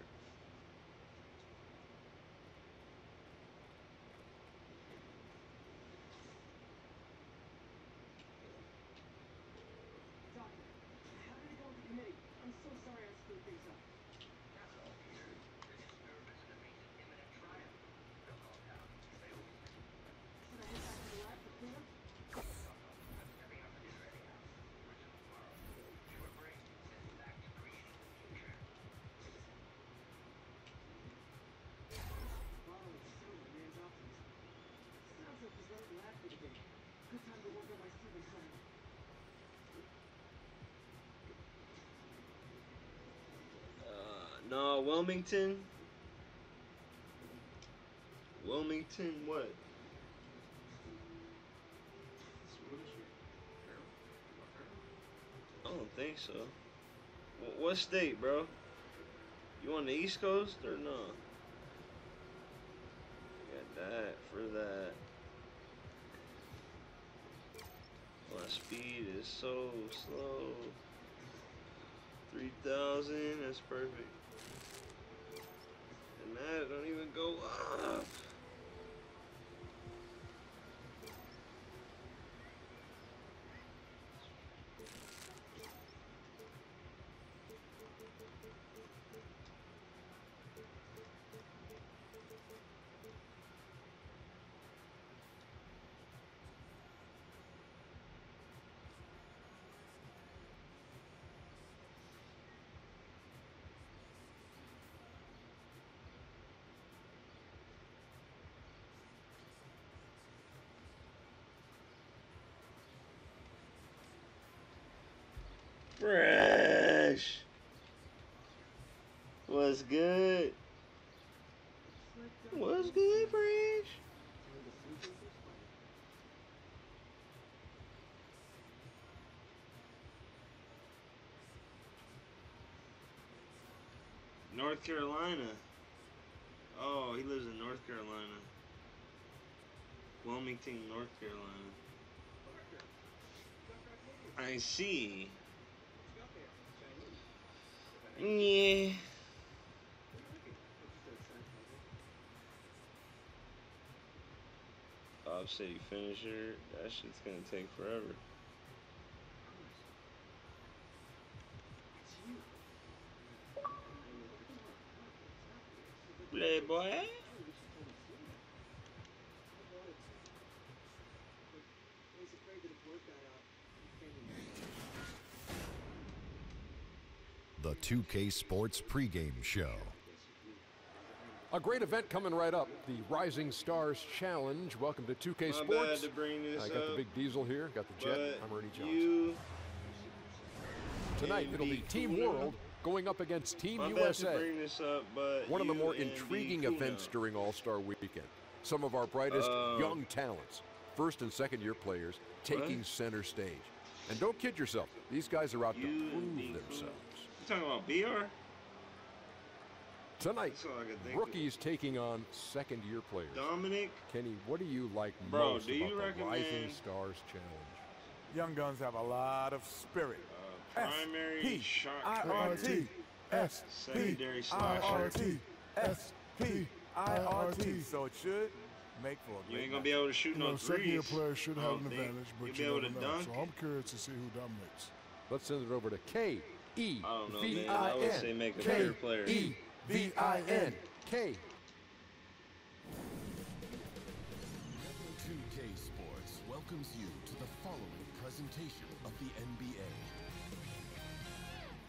No, Wilmington. Wilmington, what? I don't think so. What state, bro? You on the East Coast or no? Got that for that. My speed is so slow. 3,000, that's perfect. And that don't even go up. Fresh. What's good? What's good, Fresh? North Carolina. Oh, he lives in North Carolina. Wilmington, North Carolina. I see. Yeah. Bob City finisher. That shit's gonna take forever. Playboy. The 2K Sports pregame show. A great event coming right up, the Rising Stars Challenge. Welcome to 2K Sports. Bad to bring this I got up, the big diesel here, got the jet. I'm Ernie Johnson. You Tonight it'll be Team World going up against Team My USA. bad to bring this up, but One of the you more and intriguing Kuno. events during All-Star Weekend. Some of our brightest young talents, first and second year players, taking center stage. And don't kid yourself, these guys are out to prove themselves. You talking about BR? Tonight, That's all I could think rookies taking on second-year players. Dominic? Kenny, what do you like Bro, most do you about the recommend Rising Stars Challenge? Young guns have a lot of spirit. Primary shot S-P-I-R-T. secondary slasher. S-P-I-R-T. So it should make for a You great ain't gonna be able to shoot no Second-year threes. players should have an advantage, but You'll be you able never to know. dunk. So I'm curious to see who dominates. Let's send it over to K-E-V-I-N. I don't know, man. I would say make a better player. K-E-V-I-N. K. 2K Sports welcomes you to the following presentation of the NBA.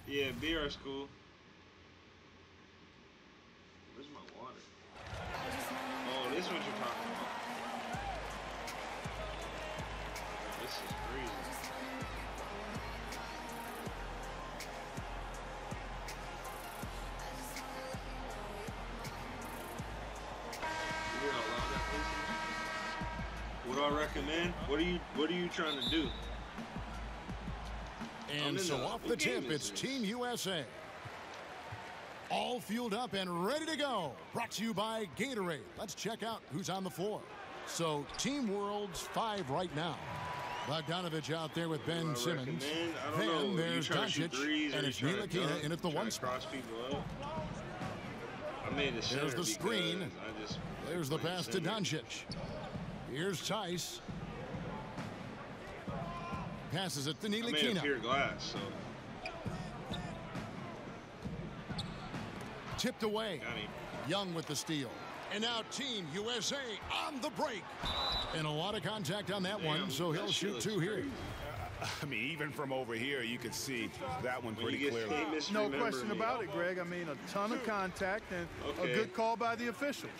Yeah, BR school. Where's my water? Oh, this is what you're talking about. This is crazy. You hear how loud that is? What do I recommend? What are you trying to do? And so off the tip, it's Team USA. All fueled up and ready to go. Brought to you by Gatorade. Let's check out who's on the floor. So Team World's 5 right now. Bogdanovich out there with Ben Simmons. Then there's Doncic, and it's Ntilikina in at the 1 spot. There's the screen. There's the pass to Doncic. Here's Tice. Passes it to Ntilikina. I made a pure glass, so. Tipped away. Young with the steal. And now Team USA on the break. And a lot of contact on that one, so he'll shoot 2 here. I mean, even from over here, you could see that one pretty clearly. No question about it, Greg. I mean, a ton of contact and a good call by the officials.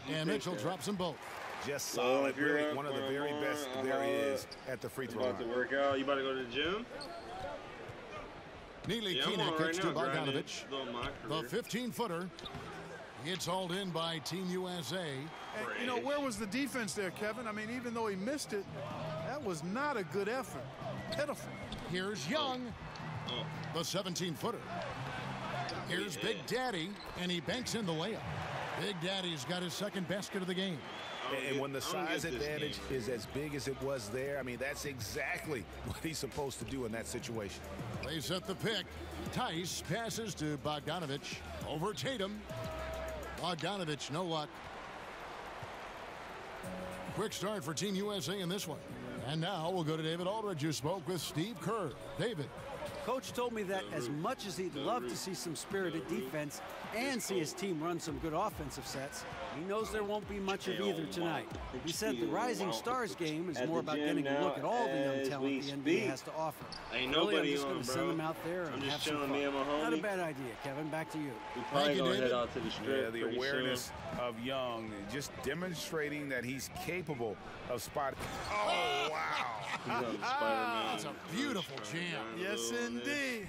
And Mitchell drops them both. Just solid. Really one of the very best there is at the free throw line. About to work out. You about to go to the gym? Ntilikina kicks to Bogdanovich. The 15-footer. It's hauled in by Team USA. And, you know, where was the defense there, Kevin? I mean, even though he missed it, that was not a good effort. Pitiful. Here's Young, the 17-footer. Here's Big Daddy, and he banks in the layup. Big Daddy's got his second basket of the game. And when the size advantage is as big as it was there, I mean, that's exactly what he's supposed to do in that situation. They set the pick. Tice passes to Bogdanovich. Over Tatum. Bogdanovich, no luck. Quick start for Team USA in this one. And now we'll go to David Aldridge, who spoke with Steve Kerr. David. Coach told me that as much as he'd love to see some spirited defense and see his team run some good offensive sets, he knows there won't be much of either tonight. He said the Rising Stars game is more about getting a look at all the young talent the NBA has to offer. Really, I'm just going to send them out there and have some fun. Not a bad idea, Kevin. Back to you. Probably going to head out to the strip. Yeah, the awareness of Young, just demonstrating that he's capable of spotting. Oh, wow. That's a beautiful jam. Yes, indeed.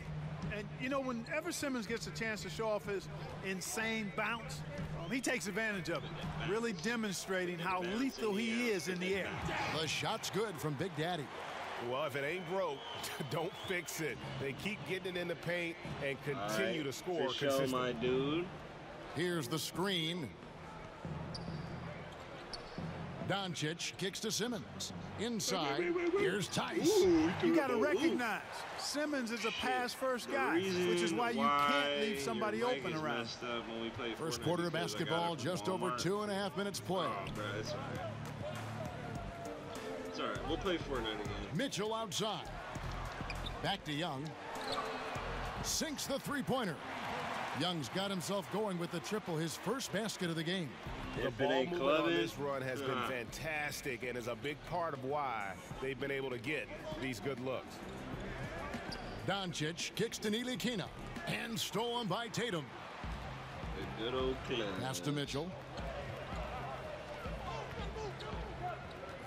And, you know, whenever Simmons gets a chance to show off his insane bounce, he takes advantage of it, really demonstrating how lethal he is in the air. The shot's good from Big Daddy. Well, if it ain't broke, don't fix it. They keep getting it in the paint and continue to score consistently. My dude. Here's the screen. Doncic kicks to Simmons. Inside, here's Tice. You got to recognize Simmons is a pass-first guy, which is why you can't leave somebody open around. First quarter of basketball, just over 2.5 minutes play. Oh, bro, it's all right. It's all right. We'll play Fortnite again. Mitchell outside. Back to Young. Sinks the three-pointer. Young's got himself going with the triple, his first basket of the game. The ball movement on this run has been fantastic and is a big part of why they've been able to get these good looks. Doncic kicks to Ntilikina and stolen by Tatum. A good old clean. Pass to Mitchell.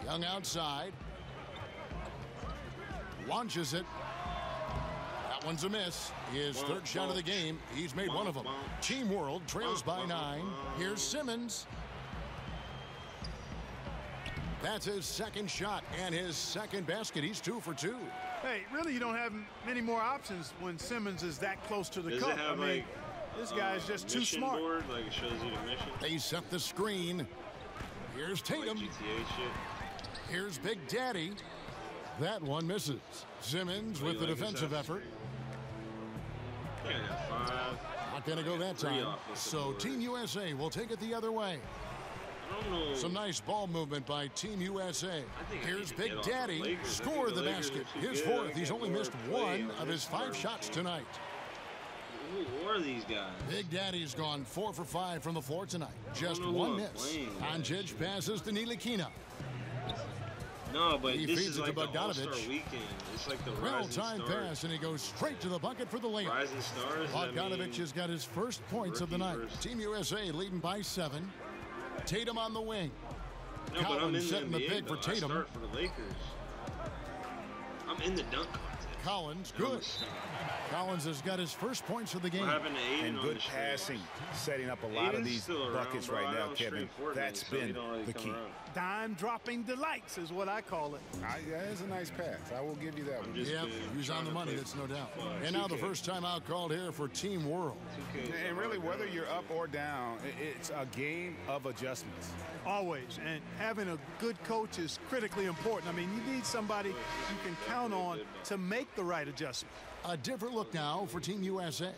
Young outside. Launches it. That one's a miss. His third shot of the game. He's made one of them. Team World trails by 9. Here's Simmons. That's his second shot and his second basket. He's 2 for 2. Hey, really, you don't have many more options when Simmons is that close to the Does cup. It have, I mean, this guy's just too smart. Board, like it shows you the mission. They set the screen. Here's Tatum. Like GTA shit. Here's Big Daddy. That one misses. Simmons with the defensive effort. Not going to go that time. So Team USA will take it the other way. Some nice ball movement by Team USA. Here's Big Daddy. Score the basket. His fourth. He's only missed one of his 5 shots tonight. Who are these guys? Big Daddy's gone 4 for 5 from the floor tonight. Just one miss. Doncic passes to Ntilikina. No, but he this feeds is it like to the Bogdanovic. All-Star weekend. It's like the Well-timed Rising pass, and he goes straight to the bucket for the layup. Rising Stars. Bogdanovic has got his first points of the night. Team USA leading by 7. Tatum on the wing. No, Collins setting the big for Tatum. I start for the Lakers. I'm in the dunk contest. Collins, good. Collins has got his first points of the game. And good passing, setting up a lot of these buckets right now, Kevin. That's been the key. Dime-dropping delights is what I call it. That is a nice pass. I will give you that one. Yeah, he's on the money, that's no doubt. And now the first time out called here for Team World. And really, whether you're up or down, it's a game of adjustments. Always. And having a good coach is critically important. I mean, you need somebody you can count on to make the right adjustment. A different look now for Team USA.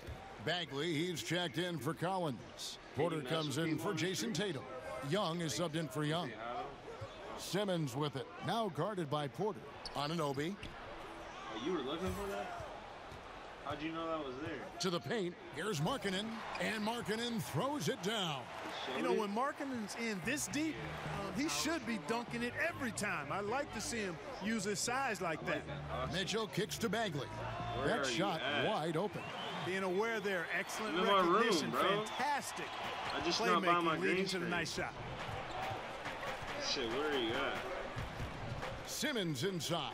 Bagley, he's checked in for Collins. Porter comes in for Jason Tatum. Young is subbed in for Young. Simmons with it. Now guarded by Porter. Anunoby. Oh, you were looking for that? How'd you know that was there? To the paint. Here's Markkanen. And Markkanen throws it down. You know, when Markkanen's in this deep, he should be dunking it every time. I like to see him use his size like that. Mitchell kicks to Bagley. That shot wide open. Being aware there, excellent recognition, fantastic. I just not by my green to the nice shot. Shit, where are you at? Simmons inside.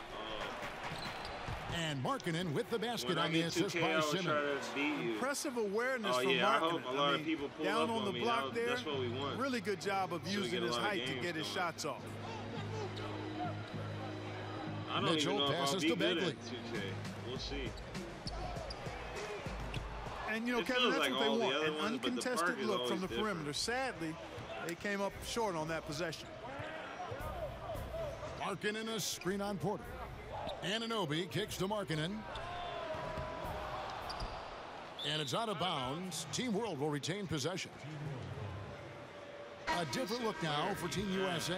And Markkanen with the basket on the assist by Simmons. Impressive awareness from Markkanen. I hope a lot of people pull down up on the me. block there. That's what we want. Really good job of using his height to get his shots off. I don't Mitchell even know passes if I'll be to good Bagley. at 2K. We'll see. And, you know, It Kevin, feels that's like what they all the want, other an ones, but the uncontested park is look from always the different. perimeter. Sadly, they came up short on that possession. Markkanen a screen on Porter. Anunoby kicks to Markkanen. And it's out of bounds. Team World will retain possession. A different look now for Team USA.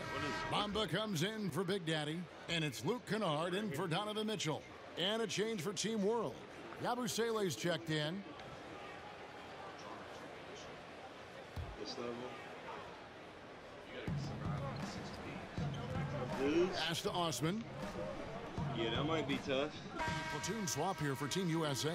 Mamba comes in for Big Daddy. And it's Luke Kennard in for Donovan Mitchell. And a change for Team World. Yabusele's checked in. This level. Pass to Osman. Yeah, that might be tough. Platoon swap here for Team USA.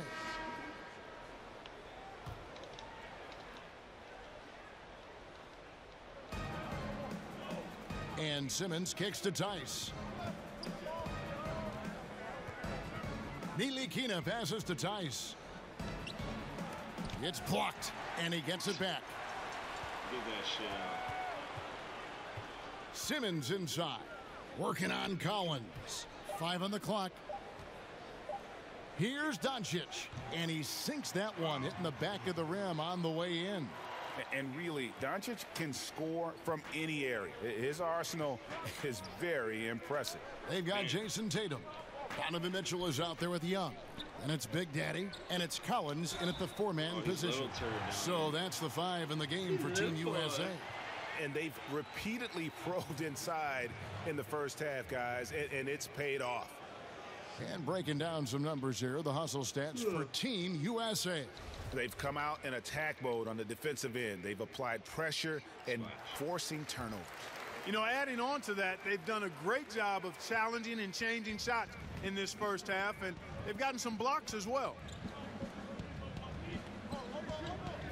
And Simmons kicks to Tice. Ntilikina passes to Tice. It's blocked, and he gets it back. Get that shit out. Simmons inside. Working on Collins. 5 on the clock. Here's Doncic, and he sinks that one, hitting the back of the rim on the way in. And really, Doncic can score from any area. His arsenal is very impressive. They've got Jason Tatum. Donovan Mitchell is out there with Young. And it's Big Daddy, and it's Collins in at the 4-man position. So that's the 5 in the game for Team USA. And they've repeatedly probed inside in the first half, guys, and it's paid off. And breaking down some numbers here, the hustle stats for Team USA. They've come out in attack mode on the defensive end. They've applied pressure and forcing turnovers. You know, adding on to that, they've done a great job of challenging and changing shots in this first half, and they've gotten some blocks as well.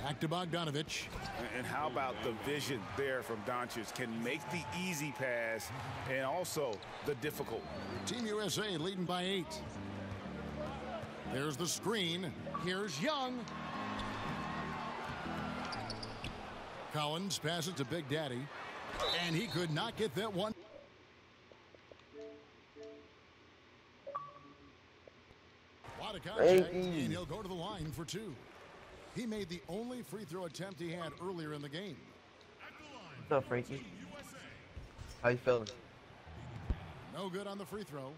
Back to Bogdanovic. And how about the vision there from Doncic? Can make the easy pass and also the difficult. Team USA leading by 8. There's the screen. Here's Young. Collins passes to Big Daddy. And he could not get that one. A lot of contact, and he'll go to the line for 2. He made the only free throw attempt he had earlier in the game. What's up, Frankie? How you feeling? No good on the free throw.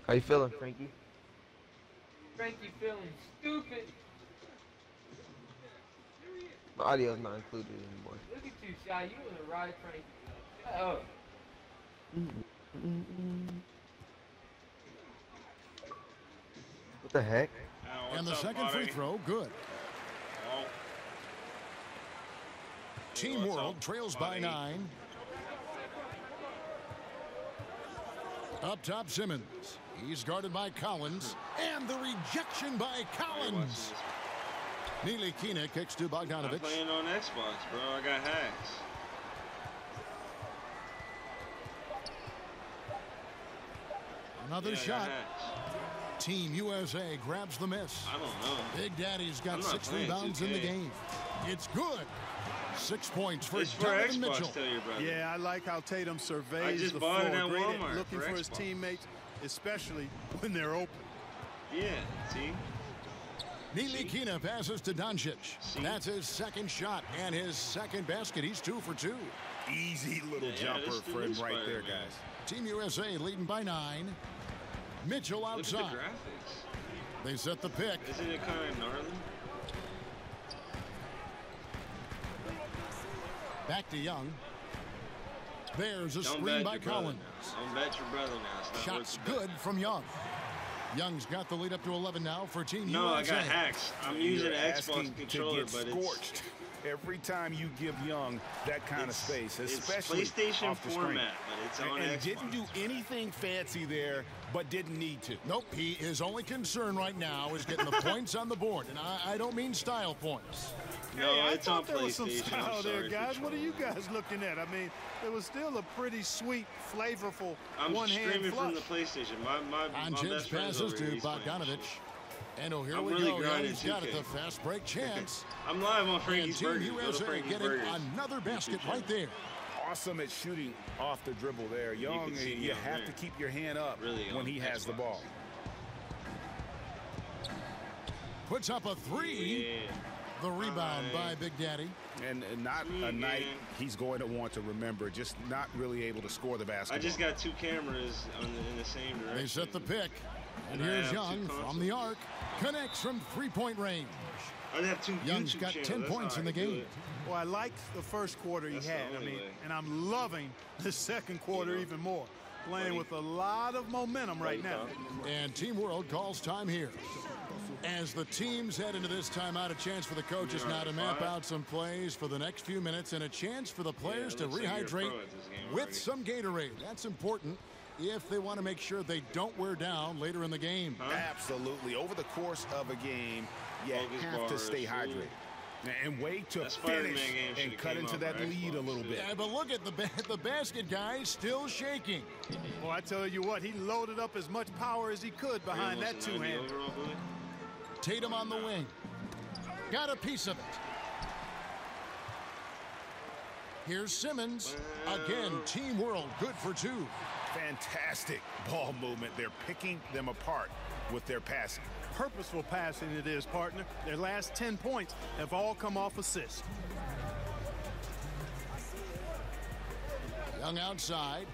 How you feeling, Frankie? Frankie feeling stupid. My audio's not included anymore. Look at you, Shy. You in a ride, Frankie. Shut up. What the heck? And the second free throw, good. Oh. Team World trails by 9. Up top, Simmons. He's guarded by Collins. And the rejection by Collins. Neely Kina kicks to Bogdanovich. I'm playing on Xbox, bro. I got hacks. Another shot. Team USA grabs the miss. I don't know. Big Daddy's got 6 rebounds in the game. It's good. 6 points for Xbox, Donovan Mitchell. tell your brother. Yeah, I like how Tatum surveys the floor, looking for his teammates, especially when they're open. Yeah, see? Neely Kina passes to Doncic. That's his second shot and his second basket. He's 2 for 2. Easy little jumper for him right there, guys. Team USA leading by 9. Mitchell outside. Look at the graphics. They set the pick. Isn't it kind of gnarly? Back to Young. There's a screen by Collins. Don't bet your brother now. Shots good from Young. Young's got the lead up to 11 now for Team USA. No, I got hacks. I'm using an Xbox controller, to get but scorched every time you give Young that kind of space, especially it's PlayStation off the format, but it's on and Xbox. Didn't do anything fancy there, but didn't need to. Nope, his only concern right now is getting the points on the board, and I don't mean style points. No, hey, it's on PlayStation. There was some style there, guys. What are you controller. guys looking at? I mean, it was still a pretty sweet, flavorful I'm one-hand streaming flush. from the PlayStation. My best friend's passes over here. to He's playing. Bogdanovich. And oh, here I'm we really go. grinding Young's got 2K. it, the fast break chance. I'm live on Frankie's and Burgers. Team Go to USA Frankie's getting Burgers. another basket right there. Awesome at shooting off the dribble there. Young, you have to keep your hand up when he has the ball. Puts up a 3. Yeah. The rebound by Big Daddy. And not a night he's going to want to remember, just not really able to score the basketball. I just got 2 cameras in the same direction. They set the pick. And I here's have 2 Young from the arc. Connects from 3-point range. I have 2 Young's YouTube got channels. 10 That's points how in I the do game. it. Well, I liked the first quarter he That's had. the only way. And I'm loving the second quarter even more. Playing with a lot of momentum right now. And Team World calls time here. As the teams head into this timeout, a chance for the coaches now to map out some plays for the next few minutes and a chance for the players to rehydrate with some Gatorade. That's important if they want to make sure they don't wear down later in the game. Absolutely. Over the course of a game, you have to stay hydrated. And wait to finish and cut into that lead a little bit. Yeah, but look at the basket guy still shaking. Well, I tell you what, he loaded up as much power as he could behind that 2-hand. Tatum on the wing. Got a piece of it. Here's Simmons. Again, Team World good for 2. Fantastic ball movement. They're picking them apart with their passing. Purposeful passing it is, partner. Their last 10 points have all come off assists. Young outside.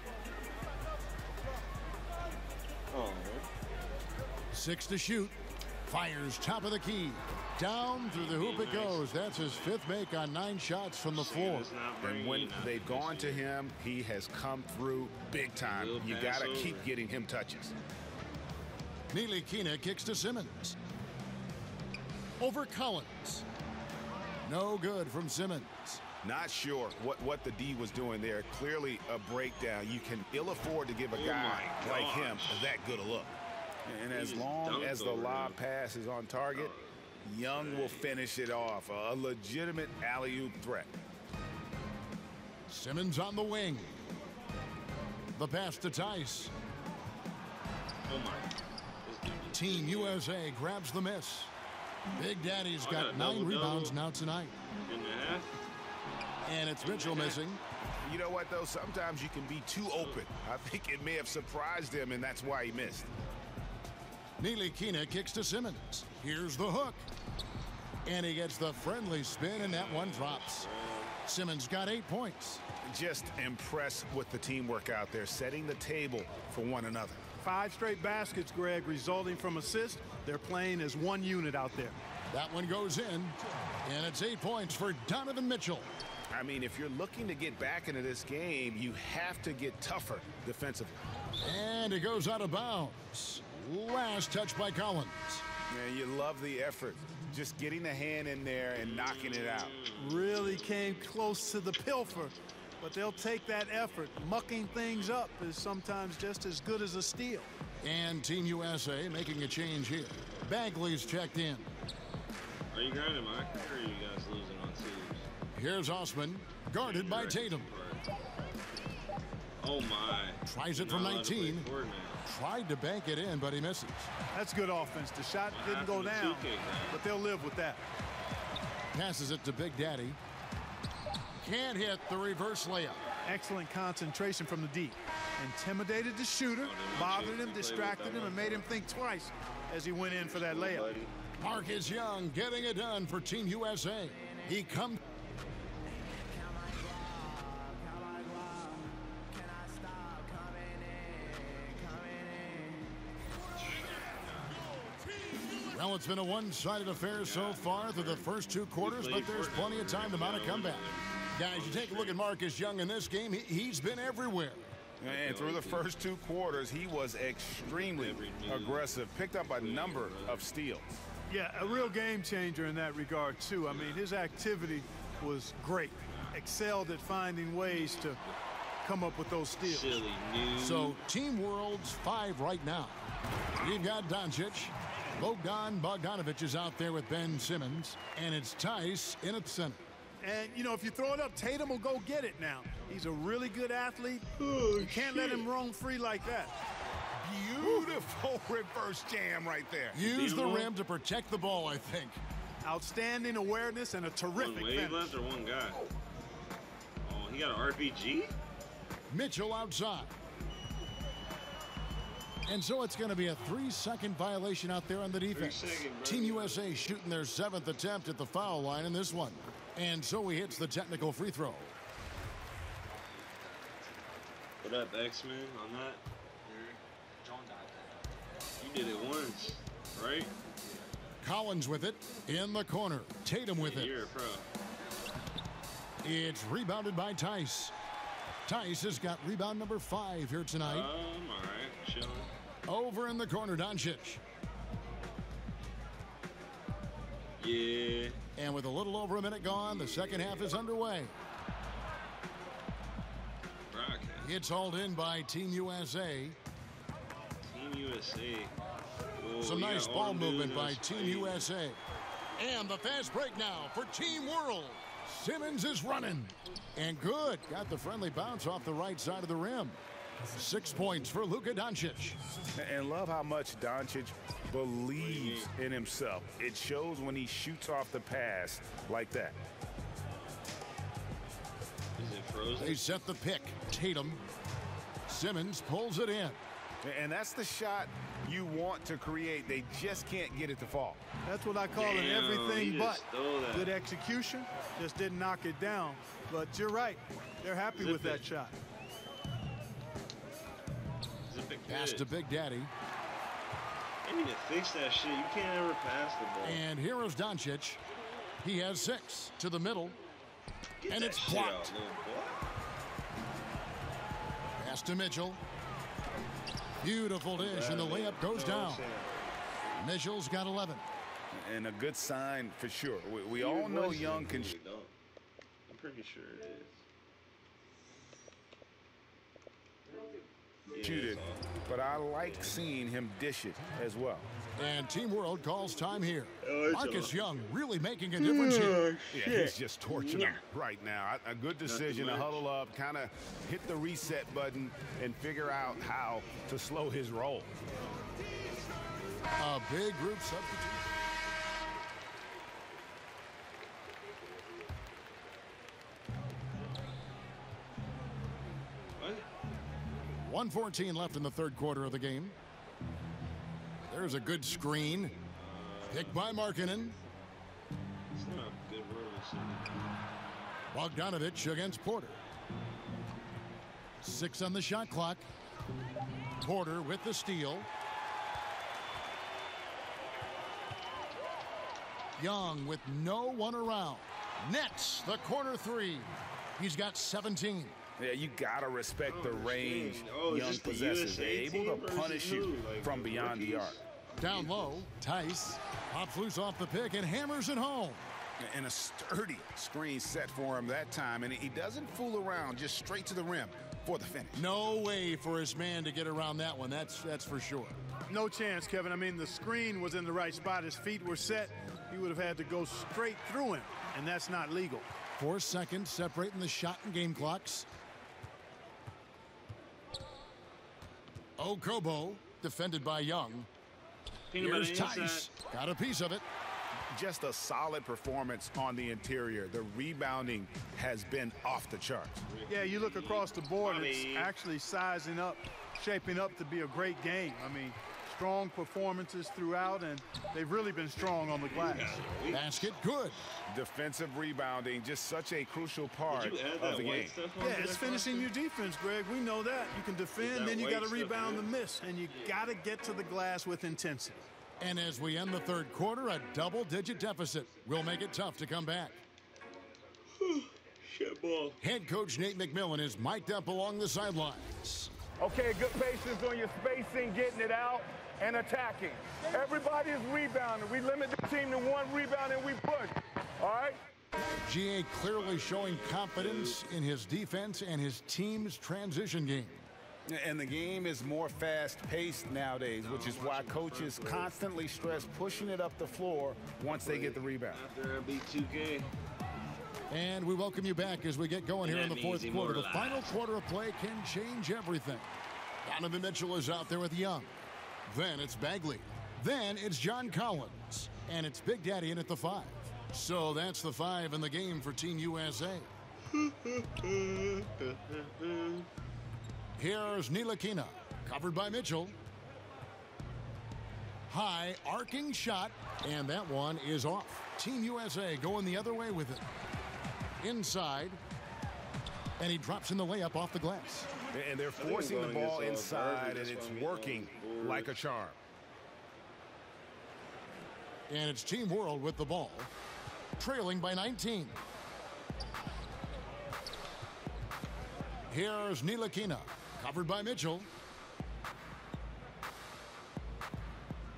6 to shoot. Fires top of the key. Down through the hoop it goes. That's his 5th make on 9 shots from the floor. And when they've gone to him, he has come through big time. You got to keep getting him touches. Neely Kina kicks to Simmons. Over Collins. No good from Simmons. Not sure what the D was doing there. Clearly a breakdown. You can ill afford to give a guy like him that good a look. And as long as the lob pass is on target, Young will finish it off. A legitimate alley-oop threat. Simmons on the wing. The pass to Tice. Team USA grabs the miss. Big Daddy's got 9 rebounds now tonight. And it's Mitchell missing. You know what, though? Sometimes you can be too open. I think it may have surprised him, and that's why he missed. Neely Kina kicks to Simmons. Here's the hook. And he gets the friendly spin, and that one drops. Simmons got 8 points. Just impressed with the teamwork out there, setting the table for one another. 5 straight baskets, Greg, resulting from assists. They're playing as one unit out there. That one goes in, and it's 8 points for Donovan Mitchell. I mean, if you're looking to get back into this game, you have to get tougher defensively. And it goes out of bounds. Last touch by Collins. Man, you love the effort. Just getting the hand in there and knocking it out. Really came close to the pilfer, but they'll take that effort. Mucking things up is sometimes just as good as a steal. And Team USA making a change here. Bagley's checked in. Are you grinding, Mike? Or are you guys losing on twos? Here's Osman, guarded by Tatum. Oh, my. Tries it from 19. Tried to bank it in, but he misses. That's good offense. The shot didn't go down, but they'll live with that. Passes it to Big Daddy. Can't hit the reverse layup. Excellent concentration from the deep. Intimidated the shooter, bothered him, distracted him, and made him think twice as he went in for that layup. Marcus Young getting it done for Team USA. He comes. Well, it's been a one-sided affair so far through the first 2 quarters, but there's plenty of time to mount a comeback. Guys, you take a look at Marcus Young in this game, he's been everywhere. And through the first 2 quarters, he was extremely aggressive, picked up a number of steals. Yeah, a real game changer in that regard, too. I mean, his activity was great. Excelled at finding ways to come up with those steals. So, Team World's 5 right now. We've got Doncic. Bogdan Bogdanovic is out there with Ben Simmons, and it's Tice in at center. And, you know, if you throw it up, Tatum will go get it now. He's a really good athlete. You can't let him roam free like that. Beautiful reverse jam right there. Use the rim to protect the ball, I think. Outstanding awareness and a terrific finish. One left or one guy? Oh, he got an RPG? Mitchell outside. And so it's going to be a 3-second violation out there on the defense. Team USA shooting their 7th attempt at the foul line in this one. And so he hits the technical free throw. What up, X-Men, on that? You did it once, right? Collins with it in the corner. Tatum with it. You're a pro. It's rebounded by Tice. Tice has got rebound number 5 here tonight. All right, chilling. Over in the corner, Doncic. Yeah. And with a little over a minute gone, the second half is underway. It's hauled in by Team USA. Team USA. Whoa, some nice ball movement by Team USA. And the fast break now for Team World. Simmons is running. And good. Got the friendly bounce off the right side of the rim. 6 points for Luka Doncic. And love how much Doncic believes in himself. It shows when he shoots off the pass like that. Is it frozen? They set the pick. Tatum. Simmons pulls it in. And that's the shot you want to create. They just can't get it to fall. That's what I call it, everything but. Good execution. Just didn't knock it down. But you're right. They're happy with that shot. Pass to Big Daddy. They need to fix that shit. You can't ever pass the ball. And here is Doncic. He has 6 to the middle. And it's blocked. Pass to Mitchell. Beautiful dish, and the layup goes down. Mitchell's got 11. And a good sign for sure. We all know Young can shoot. I'm pretty sure it is. Shoot it, but I like seeing him dish it as well. And Team World calls time here. Marcus Young really making a difference here. Yeah, he's just torching him right now. A good decision to huddle up, kind of hit the reset button, and figure out how to slow his roll. A big group substitute. What? 1:14 left in the third quarter of the game. There's a good screen. Picked by Markkanen. It's not a good word. Bogdanovich against Porter. 6 on the shot clock. Porter with the steal. Young with no one around. Nets the corner 3. He's got 17. Yeah, you gotta respect the range Young possesses. They're able to punish you from beyond the arc. Down low, Tice pops loose off the pick and hammers it home. And a sturdy screen set for him that time, and he doesn't fool around, just straight to the rim for the finish. No way for his man to get around that one, that's for sure. No chance, Kevin. I mean, the screen was in the right spot. His feet were set. He would have had to go straight through him, and that's not legal. 4 seconds separating the shot and game clocks. Okobo, defended by Young. Here's Tice. Got a piece of it. Just a solid performance on the interior. The rebounding has been off the charts. Yeah, you look across the board, it's actually sizing up, shaping up to be a great game. I mean, strong performances throughout, and they've really been strong on the glass. Basket good. Defensive rebounding, just such a crucial part of the game. Yeah, it's finishing your defense, Greg. We know that. You can defend, then you got to rebound the miss, and you got to get to the glass with intensity. And as we end the third quarter, a double-digit deficit will make it tough to come back. Shit ball. Head coach Nate McMillan is mic'd up along the sidelines. Okay, good patience on your spacing, getting it out, and attacking. Everybody is rebounding. We limit the team to 1 rebound and we push. All right? GA clearly showing confidence in his defense and his team's transition game. And the game is more fast-paced nowadays, which is why coaches constantly stress pushing it up the floor once they get the rebound. After beat 2K. And we welcome you back as we get going here in the fourth quarter. The final quarter of play can change everything. Donovan Mitchell is out there with Young. Then it's Bagley. Then it's John Collins. And it's Big Daddy in at the 5. So that's the 5 in the game for Team USA. Here's Ntilikina, covered by Mitchell. High arcing shot, and that one is off. Team USA going the other way with it. Inside, and he drops in the layup off the glass. And they're forcing the ball inside, and it's working like a charm. And it's Team World with the ball, trailing by 19. Here's Ntilikina, covered by Mitchell.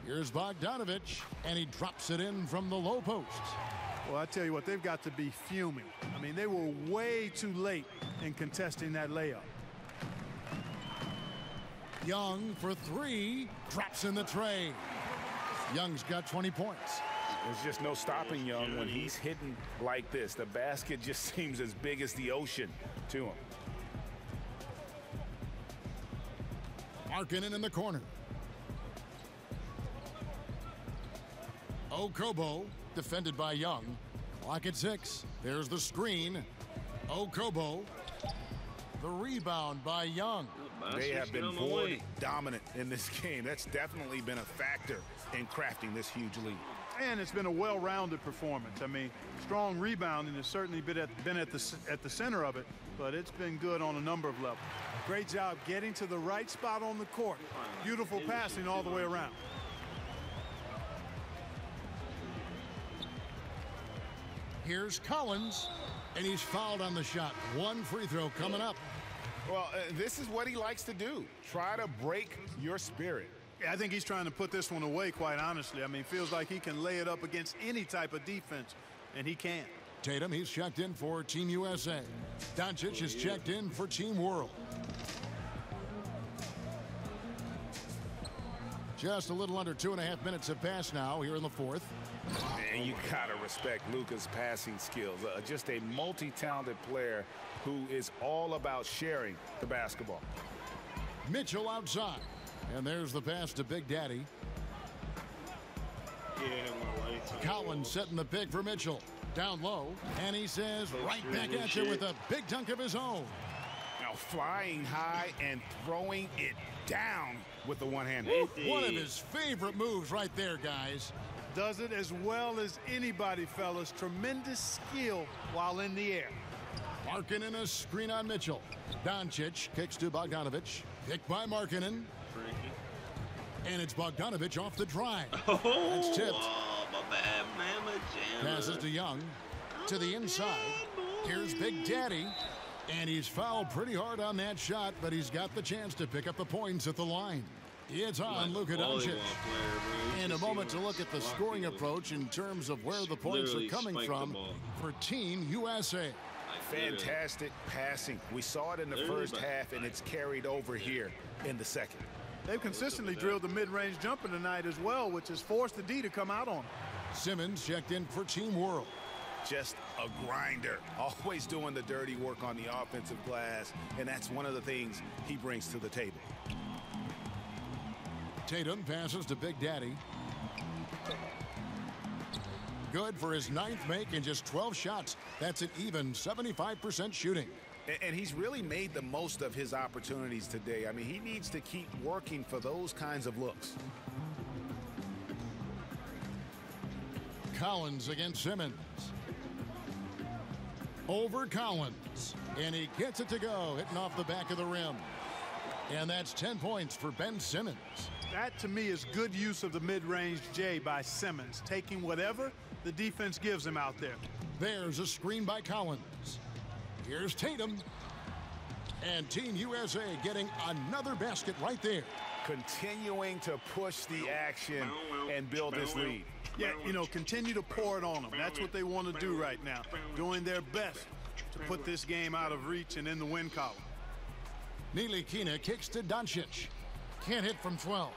Here's Bogdanovich, and he drops it in from the low post. Well, I tell you what, they've got to be fuming. I mean, they were way too late in contesting that layup. Young for 3, drops in the tray. Young's got 20 points. There's just no stopping Young when he's hitting like this. The basket just seems as big as the ocean to him. Markkanen in the corner. Okobo, defended by Young. Clock at 6. There's the screen. Okobo. The rebound by Young. They have been void dominant in this game. That's definitely been a factor in crafting this huge lead. And it's been a well-rounded performance. I mean, strong rebounding has certainly been at the center of it, but it's been good on a number of levels. Great job getting to the right spot on the court. Beautiful passing all the way around. Here's Collins, and he's fouled on the shot. 1 free throw coming up. Well, this is what he likes to do. Try to break your spirit. Yeah, I think he's trying to put this one away, quite honestly. I mean, feels like he can lay it up against any type of defense, and he can. Tatum, he's checked in for Team USA. Doncic is checked in for Team World. Just a little under 2.5 minutes have passed now here in the fourth. And you gotta respect Luka's passing skills. Just a multi-talented player who is all about sharing the basketball. Mitchell outside. And there's the pass to Big Daddy. Collins setting the pick for Mitchell. Down low. And he says right back at you with a big dunk of his own. Now flying high and throwing it down with the one-hand. One of his favorite moves right there, guys. Does it as well as anybody, fellas. Tremendous skill while in the air. Markkanen a screen on Mitchell. Doncic kicks to Bogdanovic. Picked by Markkanen. And it's Bogdanovic off the drive. That's tipped. My bad, Mama Jamma. Passes to Young. To the inside. Here's Big Daddy. And he's fouled pretty hard on that shot, but he's got the chance to pick up the points at the line. It's on Luka Doncic. In a moment to look at the scoring approach in terms of where the points are coming from for Team USA. Fantastic passing. We saw it in the first half, and it's carried over here in the second. They've consistently drilled the mid-range jumper tonight as well, which has forced the D to come out on them. Simmons checked in for Team World. Just a grinder, always doing the dirty work on the offensive glass, and that's one of the things he brings to the table. Tatum passes to Big Daddy. Good for his 9th make in just 12 shots. That's an even 75% shooting. And he's really made the most of his opportunities today. I mean, he needs to keep working for those kinds of looks. Collins against Simmons. Over Collins. And he gets it to go, hitting off the back of the rim. And that's 10 points for Ben Simmons. That, to me, is good use of the mid-range J by Simmons, taking whatever the defense gives him out there. There's a screen by Collins. Here's Tatum. And Team USA getting another basket right there. Continuing to push the action and build this lead. Yeah, you know, continue to pour it on them. That's what they want to do right now, doing their best to put this game out of reach and in the win column. Ntilikina kicks to Doncic. Can't hit from 12.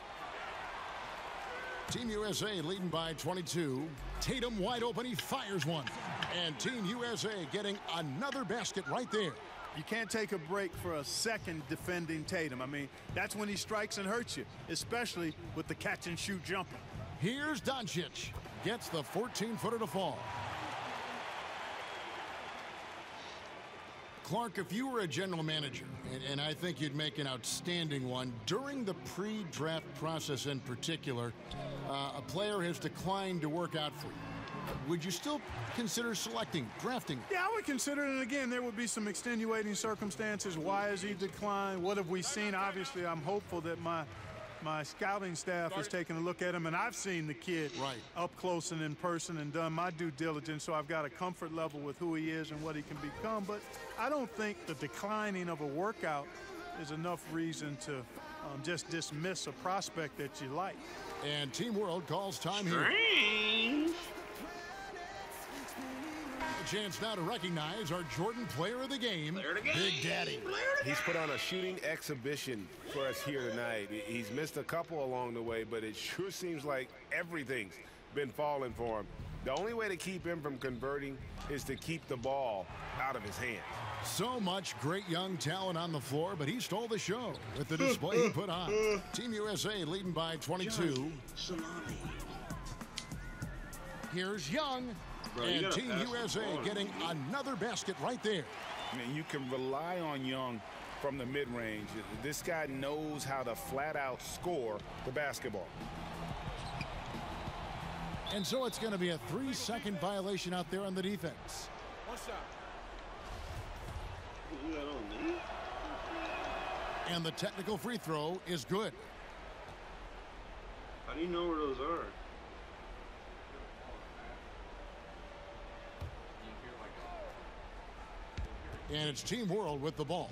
Team USA leading by 22. Tatum wide open, he fires one. And Team USA getting another basket right there. You can't take a break for a second defending Tatum. I mean, that's when he strikes and hurts you, especially with the catch-and-shoot jumper. Here's Doncic. Gets the 14-footer to fall. Clark, if you were a general manager, and I think you'd make an outstanding one, during the pre-draft process in particular, a player has declined to work out for you. Would you still consider drafting? Yeah, I would consider it. And again, there would be some extenuating circumstances. Why has he declined? What have we seen? Obviously, I'm hopeful that my scouting staff has taken a look at him, and I've seen the kid up close and in person and done my due diligence, so I've got a comfort level with who he is and what he can become. But I don't think the declining of a workout is enough reason to just dismiss a prospect that you like. And Team World calls time here. A chance now to recognize our Jordan Player of the Game, Big Daddy. He's put on a shooting exhibition for us here tonight. He's missed a couple along the way, but it sure seems like everything's been falling for him. The only way to keep him from converting is to keep the ball out of his hands. So much great young talent on the floor, but he stole the show with the display he put on. Team USA leading by 22. Here's Young. Bro, and Team USA getting another basket right there. I mean, you can rely on Young from the mid-range. This guy knows how to flat-out score the basketball. And so it's going to be a 3-second violation out there on the defense. One shot. And the technical free throw is good. How do you know where those are? And it's Team World with the ball.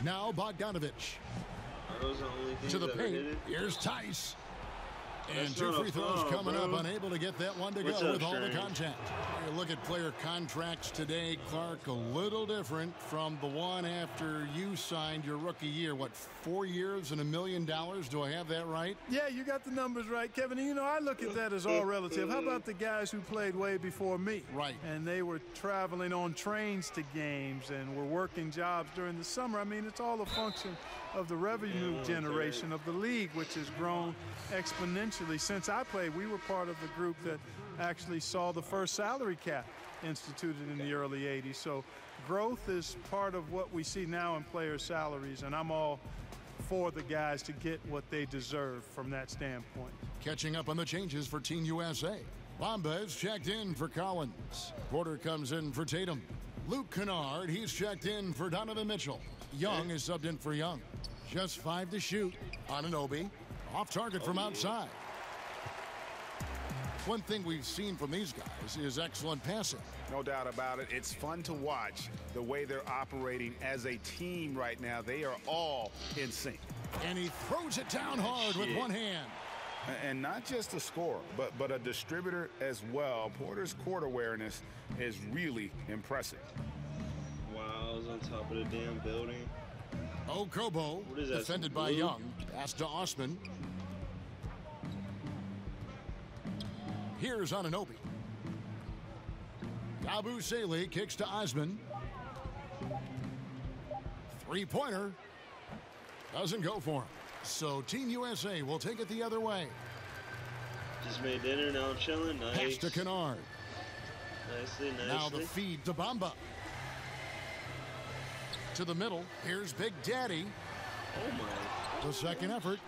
Now Bogdanovic. Are those the only things to the that paint. Here's Tice. And That's 2 not a free throws foul, coming bro. up, unable to get that one to What's go up, with all the Shane? contact. You look at player contracts today, Clark, a little different from the one after you signed your rookie year. What, 4 years and $1 million? Do I have that right? Yeah, you got the numbers right, Kevin. You know, I look at that as all relative. How about the guys who played way before me? Right. And they were traveling on trains to games and were working jobs during the summer. I mean, it's all a function of the revenue generation of the league, which has grown exponentially. Since I played, we were part of the group that actually saw the first salary cap instituted in the early 80s. So growth is part of what we see now in players' salaries, and I'm all for the guys to get what they deserve from that standpoint. Catching up on the changes for Team USA. Bamba is checked in for Collins. Porter comes in for Tatum. Luke Kennard, he's checked in for Donovan Mitchell. Young is subbed in for Young. Just 5 to shoot. Anunoby, off target from outside. One thing we've seen from these guys is excellent passing. No doubt about it. It's fun to watch the way they're operating as a team right now. They are all in sync. And he throws it down hard with one hand. And not just a scorer, but a distributor as well. Porter's court awareness is really impressive. Wow, I was on top of the damn building. Okobo, What is that, defended by Young. Pass to Osman. Here's Anunoby. Yabusele kicks to Osman. Three-pointer. Doesn't go for him. So Team USA will take it the other way. Just made dinner, now I'm chilling. Nice. Pass to Kennard. Nicely. Now the feed to Bamba. To the middle. Here's Big Daddy. Oh, my. The second effort.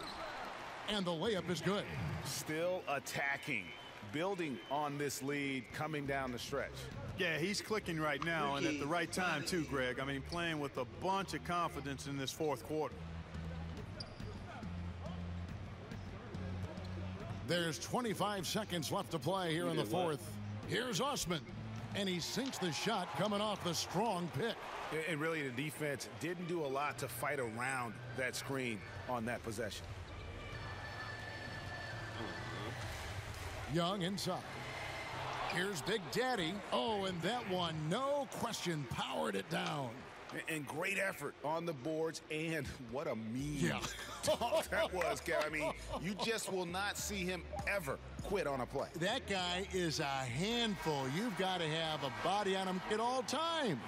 And the layup is good. Still attacking. Building on this lead coming down the stretch. Yeah, he's clicking right now and at the right time too, Greg. I mean, playing with a bunch of confidence in this fourth quarter. There's 25 seconds left to play here in the fourth. Here's Osman, and he sinks the shot coming off the strong pick. And really, the defense didn't do a lot to fight around that screen on that possession. Young inside. Here's Big Daddy. Oh, and that one, no question, powered it down. And great effort on the boards, and what a mean talk that was, Kev. I mean, you just will not see him ever quit on a play. That guy is a handful. You've got to have a body on him at all times.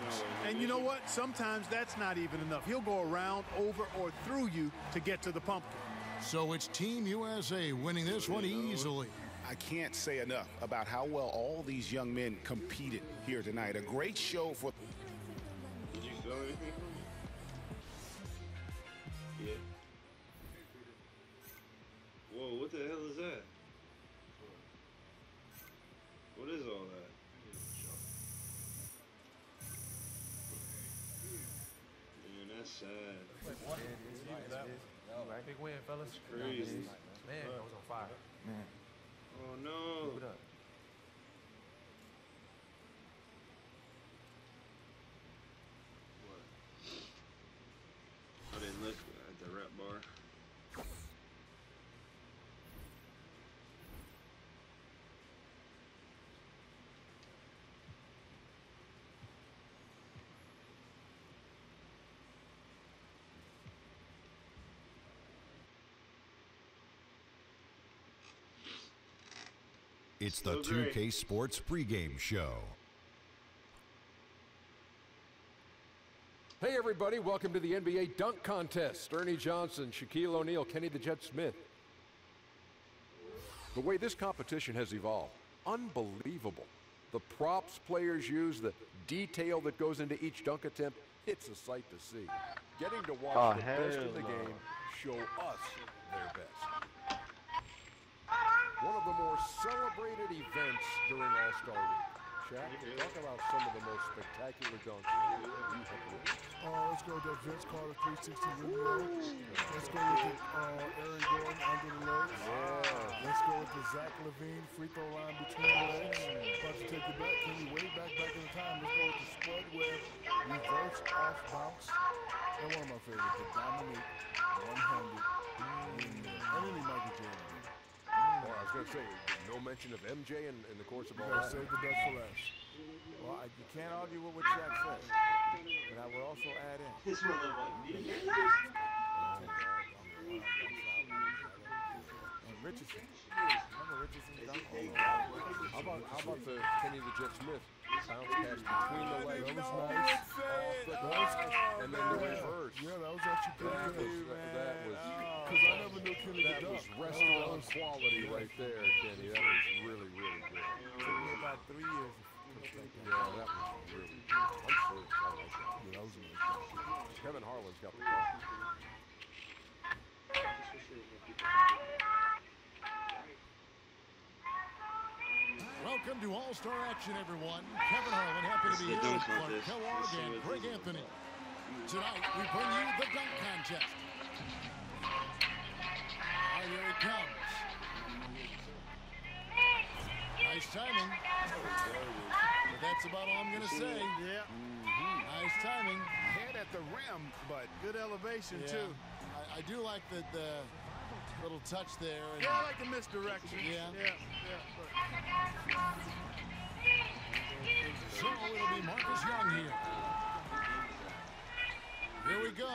And you know what? Sometimes that's not even enough. He'll go around, over, or through you to get to the pumpkin. So it's Team USA winning this one easily. I can't say enough about how well all these young men competed here tonight. A great show for... Did you feel anything? Yeah. Whoa, what the hell is that? What is all that? Man, that's sad. Big win, fellas. Crazy. Man, I was on fire. Man. Oh no. Keep it up. I didn't look at the rep bar. It's the 2K Sports pregame show. Hey everybody, welcome to the NBA Dunk Contest. Ernie Johnson, Shaquille O'Neal, Kenny the Jet Smith. The way this competition has evolved, unbelievable. The props players use, the detail that goes into each dunk attempt, it's a sight to see. Getting to watch the best in the game show us their best. One of the more celebrated events during All-Star Week. Shaq, talk about some of the most spectacular dunks you have witnessed. Let's go with that Vince Carter 360 windmill. Let's go with the Aaron Gordon under the legs. Yeah. Let's go with the Zach LaVine free throw line between the legs. About to take it back. Can we way back in time? Let's go with the spud web reverse off bounce. And one of my favorites, the Dominique 100 windmill. And any Michael Jordan. Well, I was going to say, no mention of MJ in the course of all that. Save the best for last. Well, you can't argue with what Shaq said, but I will also add in. And Richardson. Remember Richardson's dunk? How about the Kenny the Jet Smith bounce pass between the legs? That was nice. And then the reverse. Yeah, that was actually pretty good. That was... Because I never knew Kenny could dunk. That was restaurant quality right there, Kenny. That was really, really good. It took me about 3 years. Yeah, that was really good. I'm serious. I like that. Yeah, that was amazing. Kevin Harlan's got the ball. Welcome to All-Star Action, everyone. Kevin Harlan, happy to be here with Clark Kellogg and Greg Anthony. Tonight, we bring you the dunk contest. Here he comes. Nice timing. But that's about all I'm going to say. Yeah. Nice timing. Head at the rim, but good elevation, too. I do like the little touch there. Yeah, I like the misdirection. Yeah. But... So it'll be Marcus Young here. Here we go.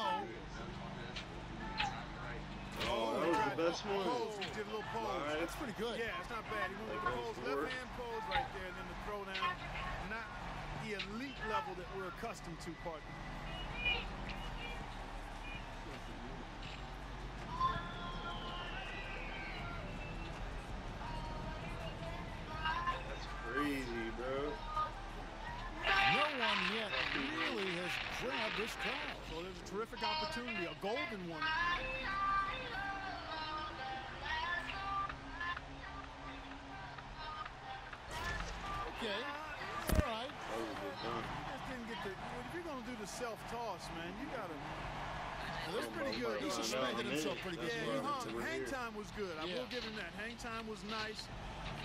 Oh, that was the best one. Pose, he did a little pose. Right. That's pretty good. Yeah, it's not bad. He went with the pose, left hand pose right there, and then the throw down. Not the elite level that we're accustomed to, partner. That's crazy, bro. No one yet really has grabbed this call. So there's a terrific opportunity, a golden one. Okay, all right. Just didn't get the. If you're gonna do the self-toss, man, you gotta. That's pretty good. He suspended himself pretty good. Yeah, he hung. Hang time was good. I will give him that. Hang time was nice.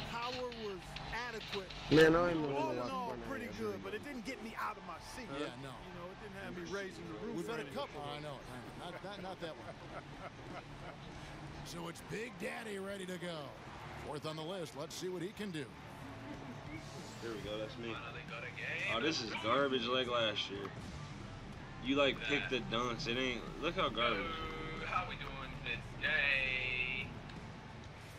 Power was adequate. Man, I ain't all in all, pretty good, but it didn't get me out of my seat. Yeah, no. You know, it didn't have me raising the roof. We've had a couple. I know. Not that one. So it's Big Daddy ready to go. Fourth on the list. Let's see what he can do. There we go. That's me. Oh, this is garbage like last year. You like pick the dunks. It ain't. Look how garbage. How we doing today?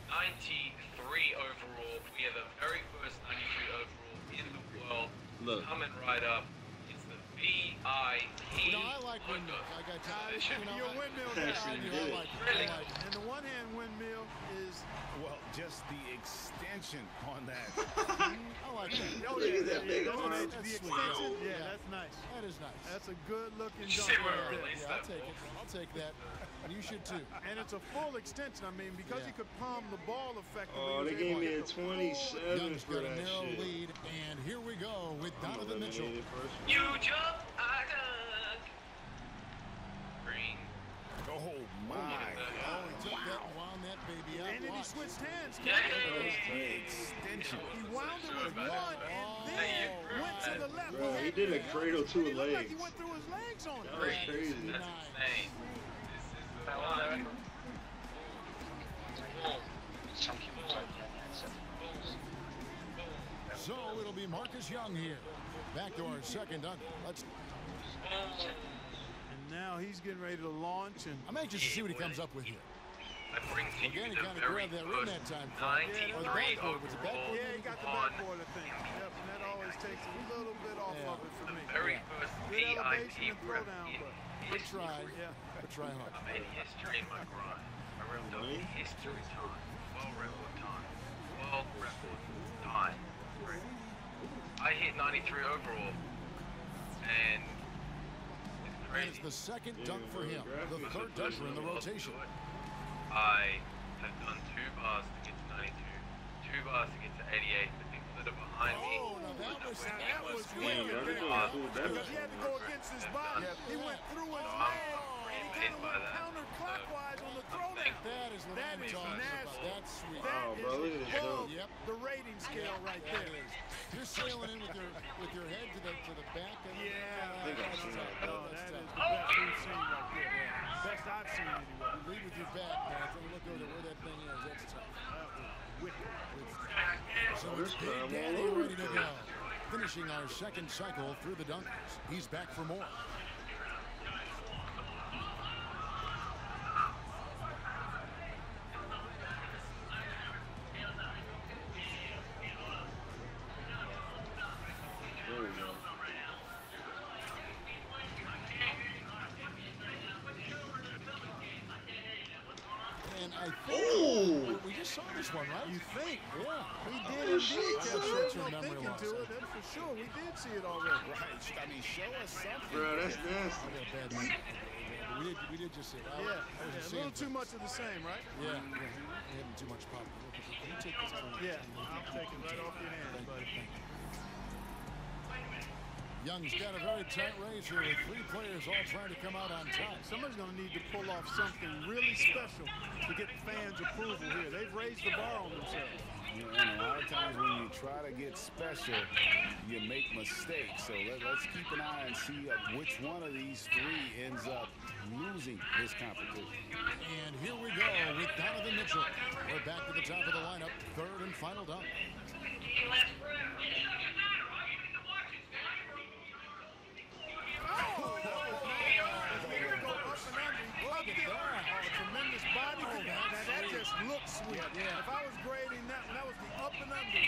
93 overall. We are the very first 93 overall in the world. Look. Coming right up. It's the VIP. No, I like windmills. I got time. Your windmill guy. I like it. And the one-hand windmill is, well, just the extension on that. I like that. Oh, Look at that big the arm. extension. Yeah, that's nice. That is nice. That's a good-looking You dunk see where right I there. released Yeah, that I'll take ball? it. I'll take that. And you should too. And it's a full extension. I mean, because he could palm the ball effectively. Oh, they gave me a 27 Young's for got a that narrow shit. lead, and here we go with Donovan Mitchell. You jump, I dunk. Green. Oh, my. Oh, he took that and wound that baby up. And then he Watch. switched hands. Yeah. Extension. He wound it with one and then went to the left. Bro, he did a cradle to a It looked like leg. he went through his legs on it. That was crazy. That's insane. This is the one. So it'll be Marcus Young here. Back to our second dunk. Let's. And now he's getting ready to launch. And I'm anxious to see what he comes up with here. I bring to you Again, he the kind of very grabbed that rim first that time. 93 Or the backboard. Was it backboard? yeah, he got the backboard, I think. Yep, and that always takes a little bit off of it for me. very first Good elevation VIP and throw rep down, in but Good try. yeah. Good try hard. I made history in my grind. I wrote up history time. World record time. World record time. I hit 93 overall. And it's And crazy. it's the second dunk for him. The third dunker in the rotation. I have done 2 bars to get to 92, 2 bars to get to 88, but people that are behind me. Oh, now that was wicked bro, there. they're doing cool Because damage. he had to go against his body. He went through his leg. And he kind of went counterclockwise on the throwdown. That is what That I'm is talking nasty. about. That's sweet. That Wow, is bro, look at this above Yep. the rating scale right That there. is. You're sailing in with your head to the back. And Yeah, think I've that's seen tough. that. No, That's that is tough. the best we've seen right there. Best I've seen anyway. You lead with your back, man. If you look over where that thing is, that's tough. That was wicked. So it's Big Daddy ready to go. Finishing our second cycle through the dunkers. He's back for more. There we go. And I think we just saw this one, right? You think? Yeah. We did indeed. That's There's short-term no memory thinking loss. to it. That's for sure. We did see it already. Right. I mean, show us something. Bro, that's nasty. I got a bad night. We did just say that. Yeah, a little too much of the same, right? Yeah, having too much pop. Can you take this? Yeah, I'll take it right off your hands, buddy. Young's got a very tight race here with 3 players all trying to come out on top. Somebody's going to need to pull off something really special to get fans' approval here. They've raised the bar on themselves. And a lot of times when you try to get special, you make mistakes. So let's keep an eye and see which one of these 3 ends up losing this competition. And here we go with Donovan Mitchell. We're back to the top of the lineup, 3rd and final dunk. Tremendous body contact. Now that just looks sweet. Yeah. If I was grading that one, that was the up and under.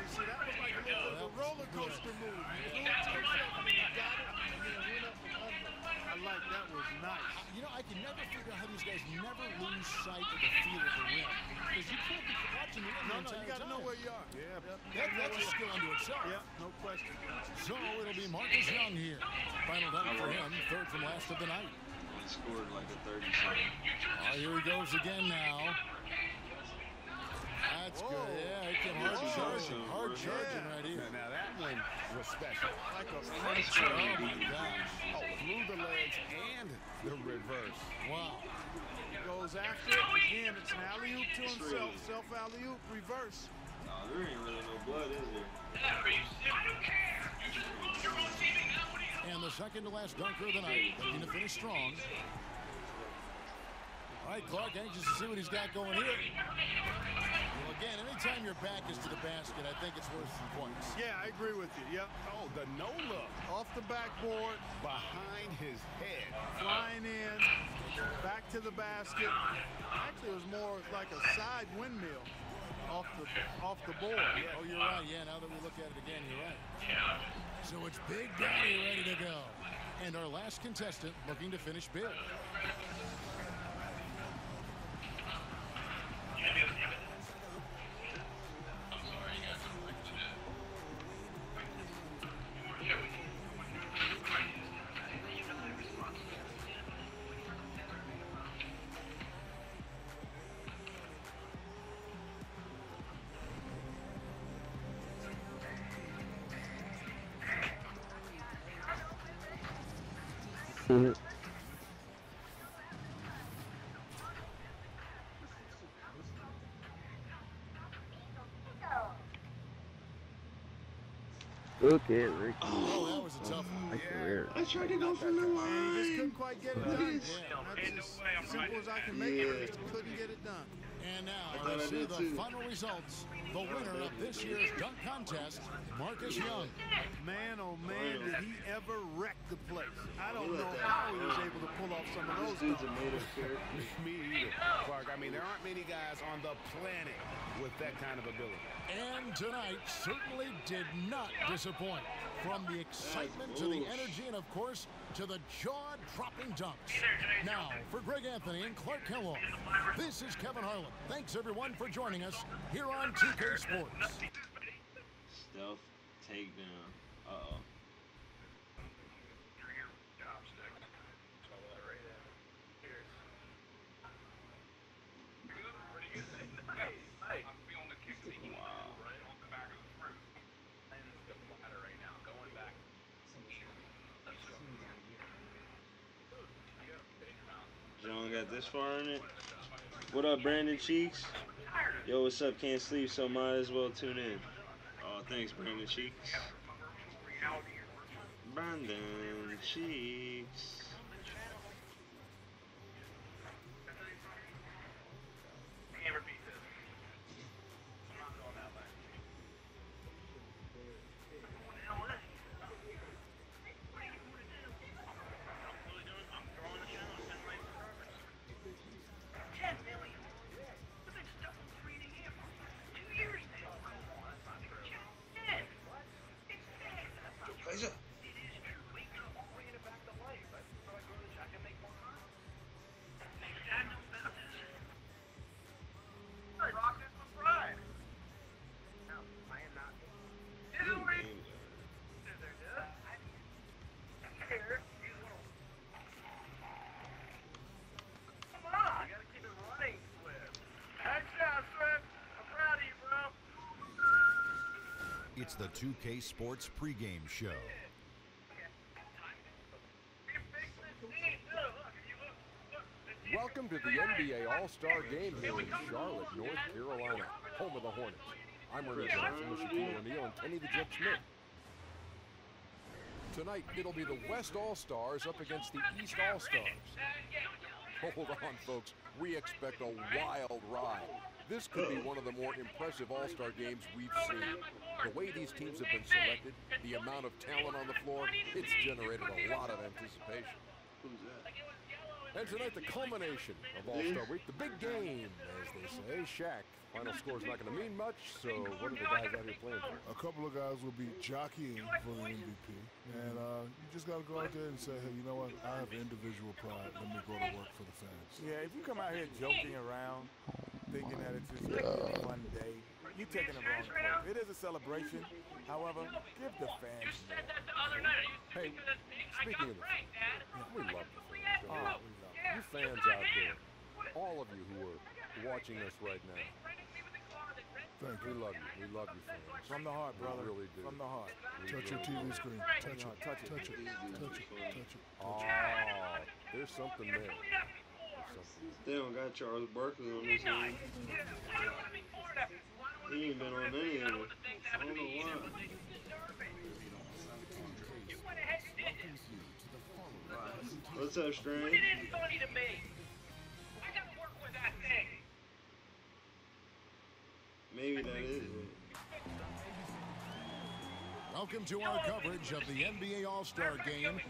See, that was like a little bit of a roller coaster move. He got it, and then went up and under. I like that. Was nice. You know, I can never figure out how these guys never lose sight of the feel of the rim. Because you can't be watching the rim the entire you got to know where you are. Yeah, that's a skill unto itself. Yeah, no question. So it'll be Marcus Young here. Final dunk for him, 3rd from last of the night. He scored like a 30-something. Here he goes again now. That's good. Yeah, he came hard charging right here. Now that one was special. Like a oh my gosh. Through the legs and the reverse. Wow. He goes after it. Again, it's an alley-oop to himself. Self-alley-oop, reverse. No, there ain't really no blood, is there? And the second to last dunker of the night, looking to finish strong. All right, Clark, anxious to see what he's got going here. Well, again, anytime your back is to the basket, I think it's worth some points. Yeah, I agree with you. Yep. Oh, the no-look. Off the backboard. Behind his head. Flying in. Back to the basket. Actually, it was more like a side windmill off the board. Yeah. Oh, you're right. Yeah, now that we look at it again, you're right. So it's Big Daddy ready to go. And our last contestant looking to finish big. Look at Ricky. Oh, that was a tough one. My career. I tried to go for the line. He just couldn't quite get it done. That's as simple as I can make it. Just couldn't get it done. And now, let's see the final results. The winner of this year's dunk contest, Marcus Young. Man, oh man, did he ever wreck the place. I don't know how he was able to pull off some of those dudes. Me either, Clark. I mean, there aren't many guys on the planet with that kind of ability. And tonight certainly did not disappoint. From the excitement to the energy and, of course, to the jaw-dropping dunks. Now, for Greg Anthony and Clark Kellogg, this is Kevin Harlan. Thanks, everyone, for joining us here on 2K Sports. Stealth takedown. Uh-oh. John got this far in it. What up, Brandon Cheeks? Yo, what's up? Can't sleep, so might as well tune in. Oh, thanks, Brandon Cheeks. Brandon Cheeks. It's the 2K Sports pregame show. Welcome to the NBA All-Star Game here in Charlotte, North Carolina, home of the Hornets. I'm Renee Johnson with Shaquille O'Neal and Kenny the Jet Smith. Tonight, it'll be the West All-Stars up against the East All-Stars. Hold on, folks. We expect a wild ride. This could be one of the more impressive All-Star games we've seen. The way these teams have been selected, the amount of talent on the floor, it's generated a lot of anticipation. Who's that? And tonight, the culmination of All-Star Week, the big game, as they say. Shaq, final score's not going to mean much, so what are the guys out here playing for? A couple of guys will be jockeying for the MVP. And you just got to go out there and say, hey, you know what? I have individual pride. Let me go to work for the fans. Yeah, if you come out here joking around, thinking that it's just going to be a fun day, you're taking the wrong approach. It is a celebration. However, give the fans more. Hey, speaking of the fans, we love the fans. We love you fans out there, all of you who are watching us right now. Thank you. We love you. We love you, fans. From the heart, brother. We really do. From the heart. Touch your TV screen. Touch it. Touch it. Touch it. Touch it. Touch it. Oh, there's something there. They don't got Charles Barkley on this one. He ain't been on any of it. I don't know why. What's up, Strange? It is funny to me. I got to work with that thing. Maybe that is it. Welcome to our coverage of the NBA All-Star Game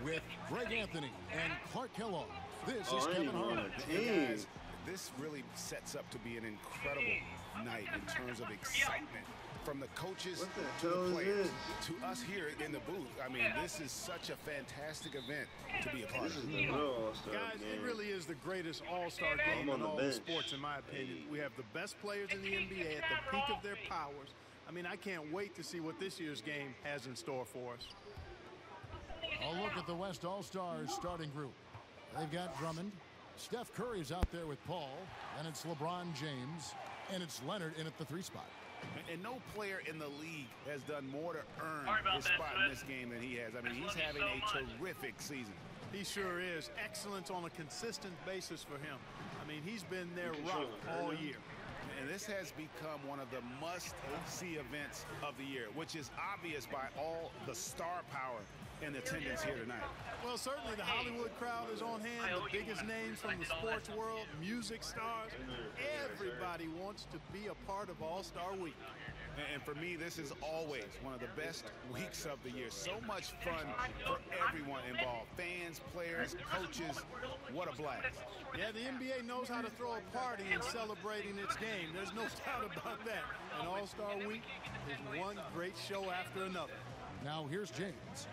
with Greg Anthony and Clark Kellogg. This is Kevin Harlan. Hey guys, this really sets up to be an incredible night in terms of excitement. From the coaches to the players, to us here in the booth. I mean, this is such a fantastic event to be a part of. Guys, it really is the greatest all-star game in all the sports, in my opinion. We have the best players in the NBA at the peak of their powers. I mean, I can't wait to see what this year's game has in store for us. A look at the West All-Stars starting group. They've got Drummond. Steph Curry's out there with Paul. And it's LeBron James. And it's Leonard in at the 3 spot. And no player in the league has done more to earn his spot in this game than he has. I mean, he's having a terrific season. He sure is. Excellence on a consistent basis for him. I mean, he's been there rough all year. And this has become one of the must-see events of the year, which is obvious by all the star power in attendance here tonight. Well, certainly the Hollywood crowd is on hand, the biggest names from the sports world, music stars. Everybody wants to be a part of All-Star Week. And for me, this is always one of the best weeks of the year. So much fun for everyone involved. Fans, players, coaches. What a blast. Yeah, the NBA knows how to throw a party in celebrating its game. There's no doubt about that. And All-Star Week is one great show after another. Now here's James.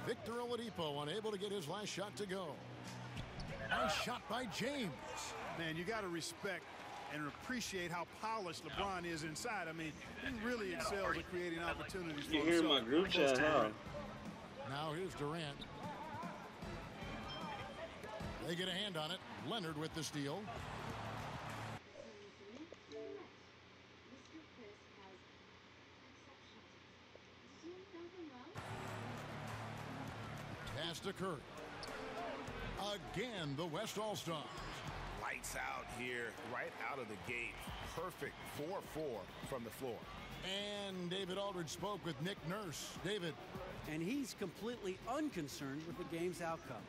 Victor Oladipo unable to get his last shot to go. Nice shot by James. Man, you got to respect and appreciate how polished LeBron is inside. I mean, he really excels at creating opportunities for himself. You hear my group chat, huh? Now here's Durant. They get a hand on it. Leonard with the steal. Pass to Curry. Again, the West All-Stars. Lights out here, right out of the gate. Perfect 4-4 from the floor. And David Aldridge spoke with Nick Nurse. David. And he's completely unconcerned with the game's outcome.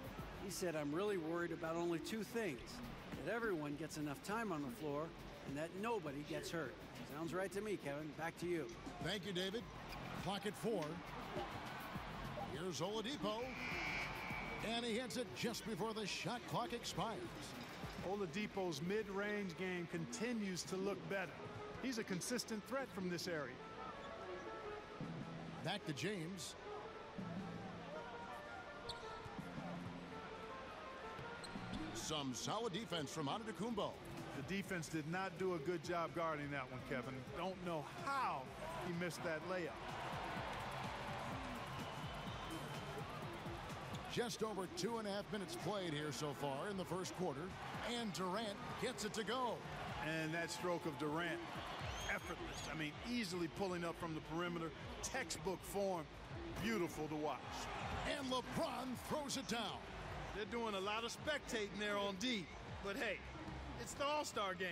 He said, I'm really worried about only 2 things. That everyone gets enough time on the floor and that nobody gets hurt. Sounds right to me, Kevin. Back to you. Thank you, David. Clock at 4. Here's Oladipo. And he hits it just before the shot clock expires. Oladipo's mid-range game continues to look better. He's a consistent threat from this area. Back to James. Some solid defense from Antetokounmpo. The defense did not do a good job guarding that one, Kevin. Don't know how he missed that layup. Just over 2.5 minutes played here so far in the first quarter. And Durant gets it to go. And that stroke of Durant, effortless. I mean, easily pulling up from the perimeter, textbook form, beautiful to watch. And LeBron throws it down. They're doing a lot of spectating there on D, but hey, it's the All-Star game.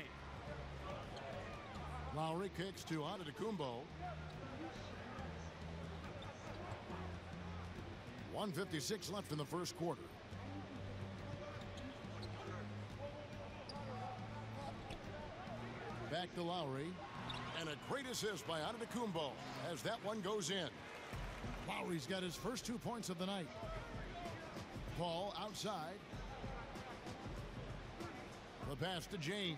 Lowry kicks to Antetokounmpo. 1:56 left in the first quarter. Back to Lowry. And a great assist by Antetokounmpo as that one goes in. Lowry's got his first 2 points of the night. Paul outside. The pass to James.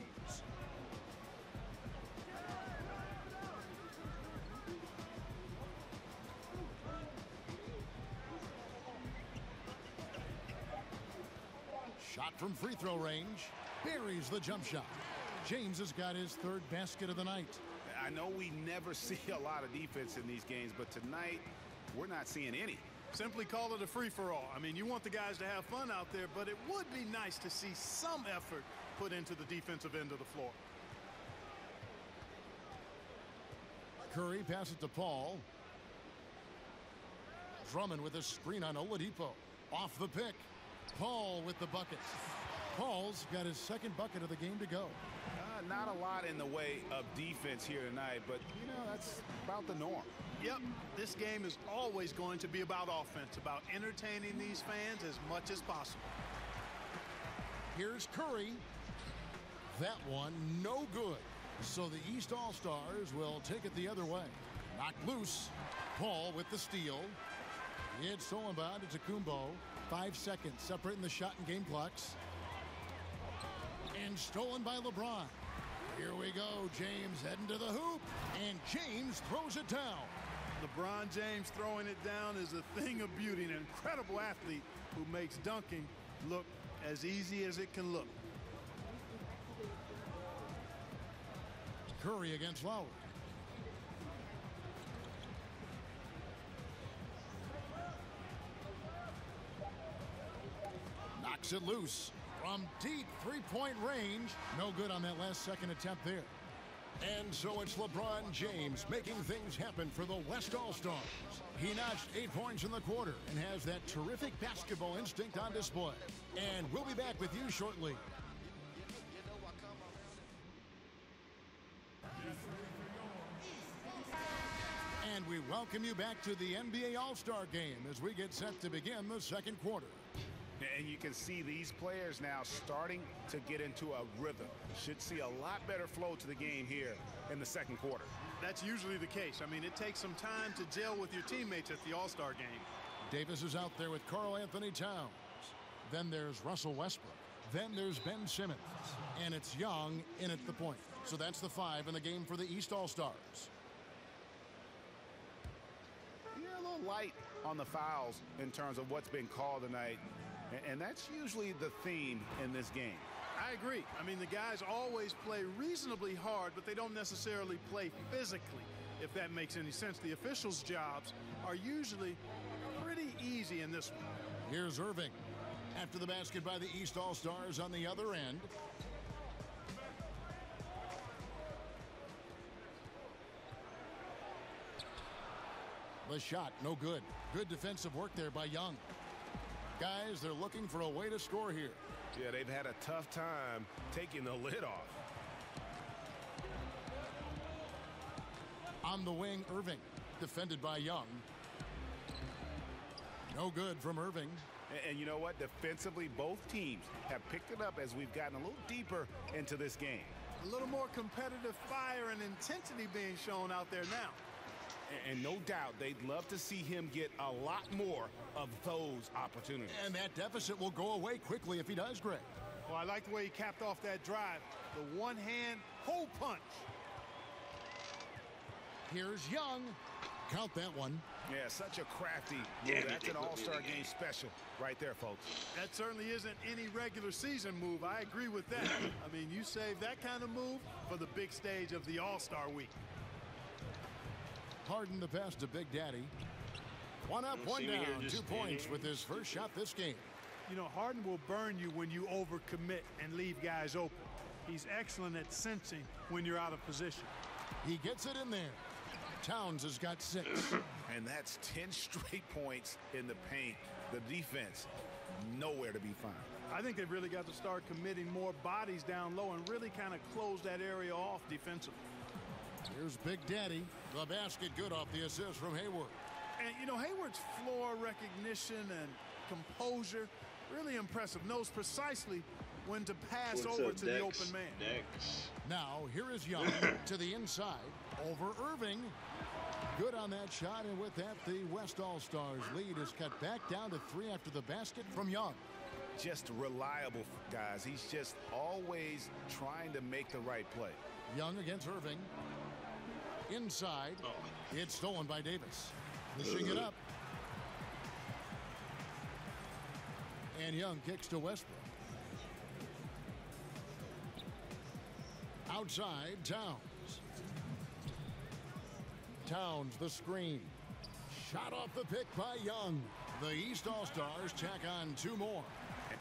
Shot from free throw range. Buries the jump shot. James has got his third basket of the night. I know we never see a lot of defense in these games, but tonight we're not seeing any. Simply call it a free-for-all. I mean, you want the guys to have fun out there, but it would be nice to see some effort put into the defensive end of the floor. Curry passes to Paul. Drummond with a screen on Oladipo. Off the pick. Paul with the bucket. Paul's got his second bucket of the game to go. Not a lot in the way of defense here tonight, but, you know, that's about the norm. Yep, this game is always going to be about offense, about entertaining these fans as much as possible. Here's Curry. That one, no good. So the East All-Stars will take it the other way. Knocked loose. Paul with the steal. It's stolen by Antetokounmpo. 5 seconds separating the shot and game clocks. And stolen by LeBron. Here we go. James heading to the hoop. And James throws it down. LeBron James throwing it down is a thing of beauty. An incredible athlete who makes dunking look as easy as it can look. Curry against Lowry. Knocks it loose from deep three-point range. No good on that last second attempt there. And so it's LeBron James making things happen for the West All-Stars. He notched 8 points in the quarter and has that terrific basketball instinct on display. And we'll be back with you shortly. And we welcome you back to the NBA All-Star Game as we get set to begin the second quarter. And you can see these players now starting to get into a rhythm. Should see a lot better flow to the game here in the second quarter. That's usually the case. I mean, it takes some time to gel with your teammates at the All-Star game. Davis is out there with Karl Anthony Towns. Then there's Russell Westbrook. Then there's Ben Simmons. And it's Young in at the point. So that's the 5 in the game for the East All-Stars. Yeah, a little light on the fouls in terms of what's been called tonight. And that's usually the theme in this game. I agree. I mean, the guys always play reasonably hard, but they don't necessarily play physically, if that makes any sense. The officials' jobs are usually pretty easy in this one. Here's Irving. After the basket by the East All-Stars on the other end. The shot, no good. Good defensive work there by Young. Guys, they're looking for a way to score here. Yeah, they've had a tough time taking the lid off. On the wing, Irving. Defended by Young. No good from Irving. And you know what? Defensively, both teams have picked it up as we've gotten a little deeper into this game. A little more competitive fire and intensity being shown out there now. And no doubt they'd love to see him get a lot more of those opportunities. And that deficit will go away quickly if he does, Greg. Well, I like the way he capped off that drive. The one-hand hole punch. Here's Young. Count that one. Yeah, such a crafty move. That's an All-Star game special right there, folks. That certainly isn't any regular season move. I agree with that. I mean, you save that kind of move for the big stage of the All-Star week. Harden the pass to Big Daddy. One up, one down, 2 points with his first shot this game. You know, Harden will burn you when you overcommit and leave guys open. He's excellent at sensing when you're out of position. He gets it in there. Towns has got 6. And that's 10 straight points in the paint. The defense, nowhere to be found. I think they've really got to start committing more bodies down low and really kind of close that area off defensively. Here's Big Daddy. The basket good off the assist from Hayward. And, you know, Hayward's floor recognition and composure, really impressive. Knows precisely when to pass over to the open man. Now, here is Young to the inside. Over Irving. Good on that shot, and with that, the West All-Stars lead is cut back down to 3 after the basket from Young. Just reliable, guys. He's just always trying to make the right play. Young against Irving. Inside. It's stolen by Davis. Pushing it up. And Young kicks to Westbrook. Outside, Towns. Towns, the screen. Shot off the pick by Young. The East All-Stars tack on 2 more.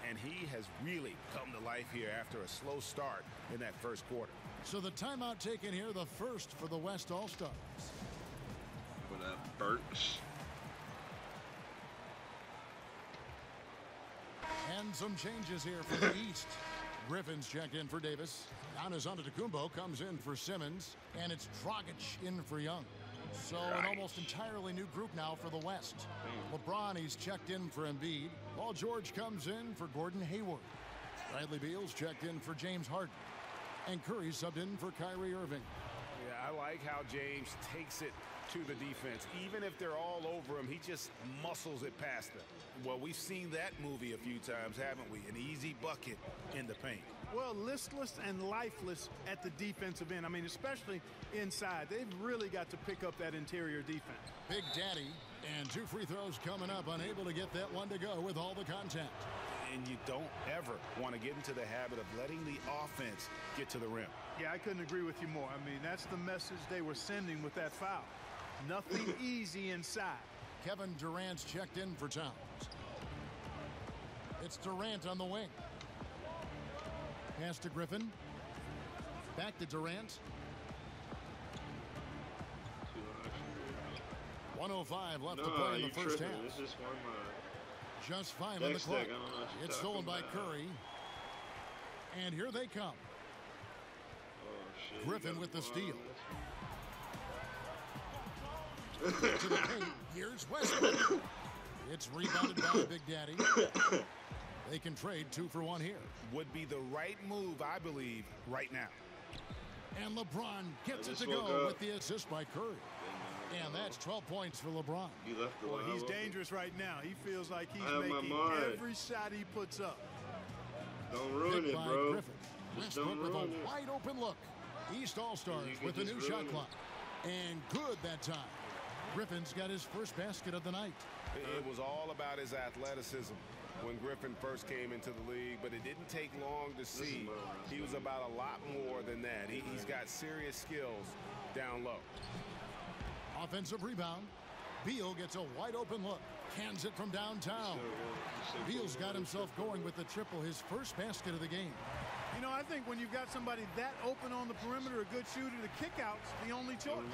And he has really come to life here after a slow start in that first quarter. So the timeout taken here, the first for the West All-Stars. For that Burks. And some changes here for the East. Griffin's checked in for Davis. Giannis Antetokounmpo comes in for Simmons. And it's Dragic in for Young. So an almost entirely new group now for the West. LeBron, he's checked in for Embiid. Paul George comes in for Gordon Hayward. Bradley Beal's checked in for James Harden. And Curry subbed in for Kyrie Irving. Yeah, I like how James takes it to the defense. Even if they're all over him, he just muscles it past them. Well, we've seen that movie a few times, haven't we? An easy bucket in the paint. Well, listless and lifeless at the defensive end. I mean, especially inside. They've really got to pick up that interior defense. Big Daddy, and 2 free throws coming up, unable to get that one to go with all the contact. And you don't ever want to get into the habit of letting the offense get to the rim. Yeah, I couldn't agree with you more. I mean, that's the message they were sending with that foul. Nothing easy inside. Kevin Durant's checked in for Towns. It's Durant on the wing. Pass to Griffin. Back to Durant. 1:05 left to play in the first half. Just 5 on the clock. It's stolen by Curry. And here they come. Griffin with the steal. To the paint. Here's Westbrook. It's rebounded by Big Daddy. They can trade 2 for 1 here. Would be the right move, I believe, right now. And LeBron gets it to go with the assist by Curry. And that's 12 points for LeBron. He left the Well, he's dangerous right now. He feels like he's making every shot he puts up. Don't ruin it, bro. Griffin. Westbrook with a wide open look. East All-Stars with a new shot clock. And good that time. Griffin's got his first basket of the night. It was all about his athleticism when Griffin first came into the league, but it didn't take long to see he was about a lot more than that. He's got serious skills down low. Offensive rebound. Beal gets a wide open look. Cans it from downtown. Beal's got himself going with the triple, his first basket of the game. You know, I think when you've got somebody that open on the perimeter, a good shooter, the kickout's the only choice.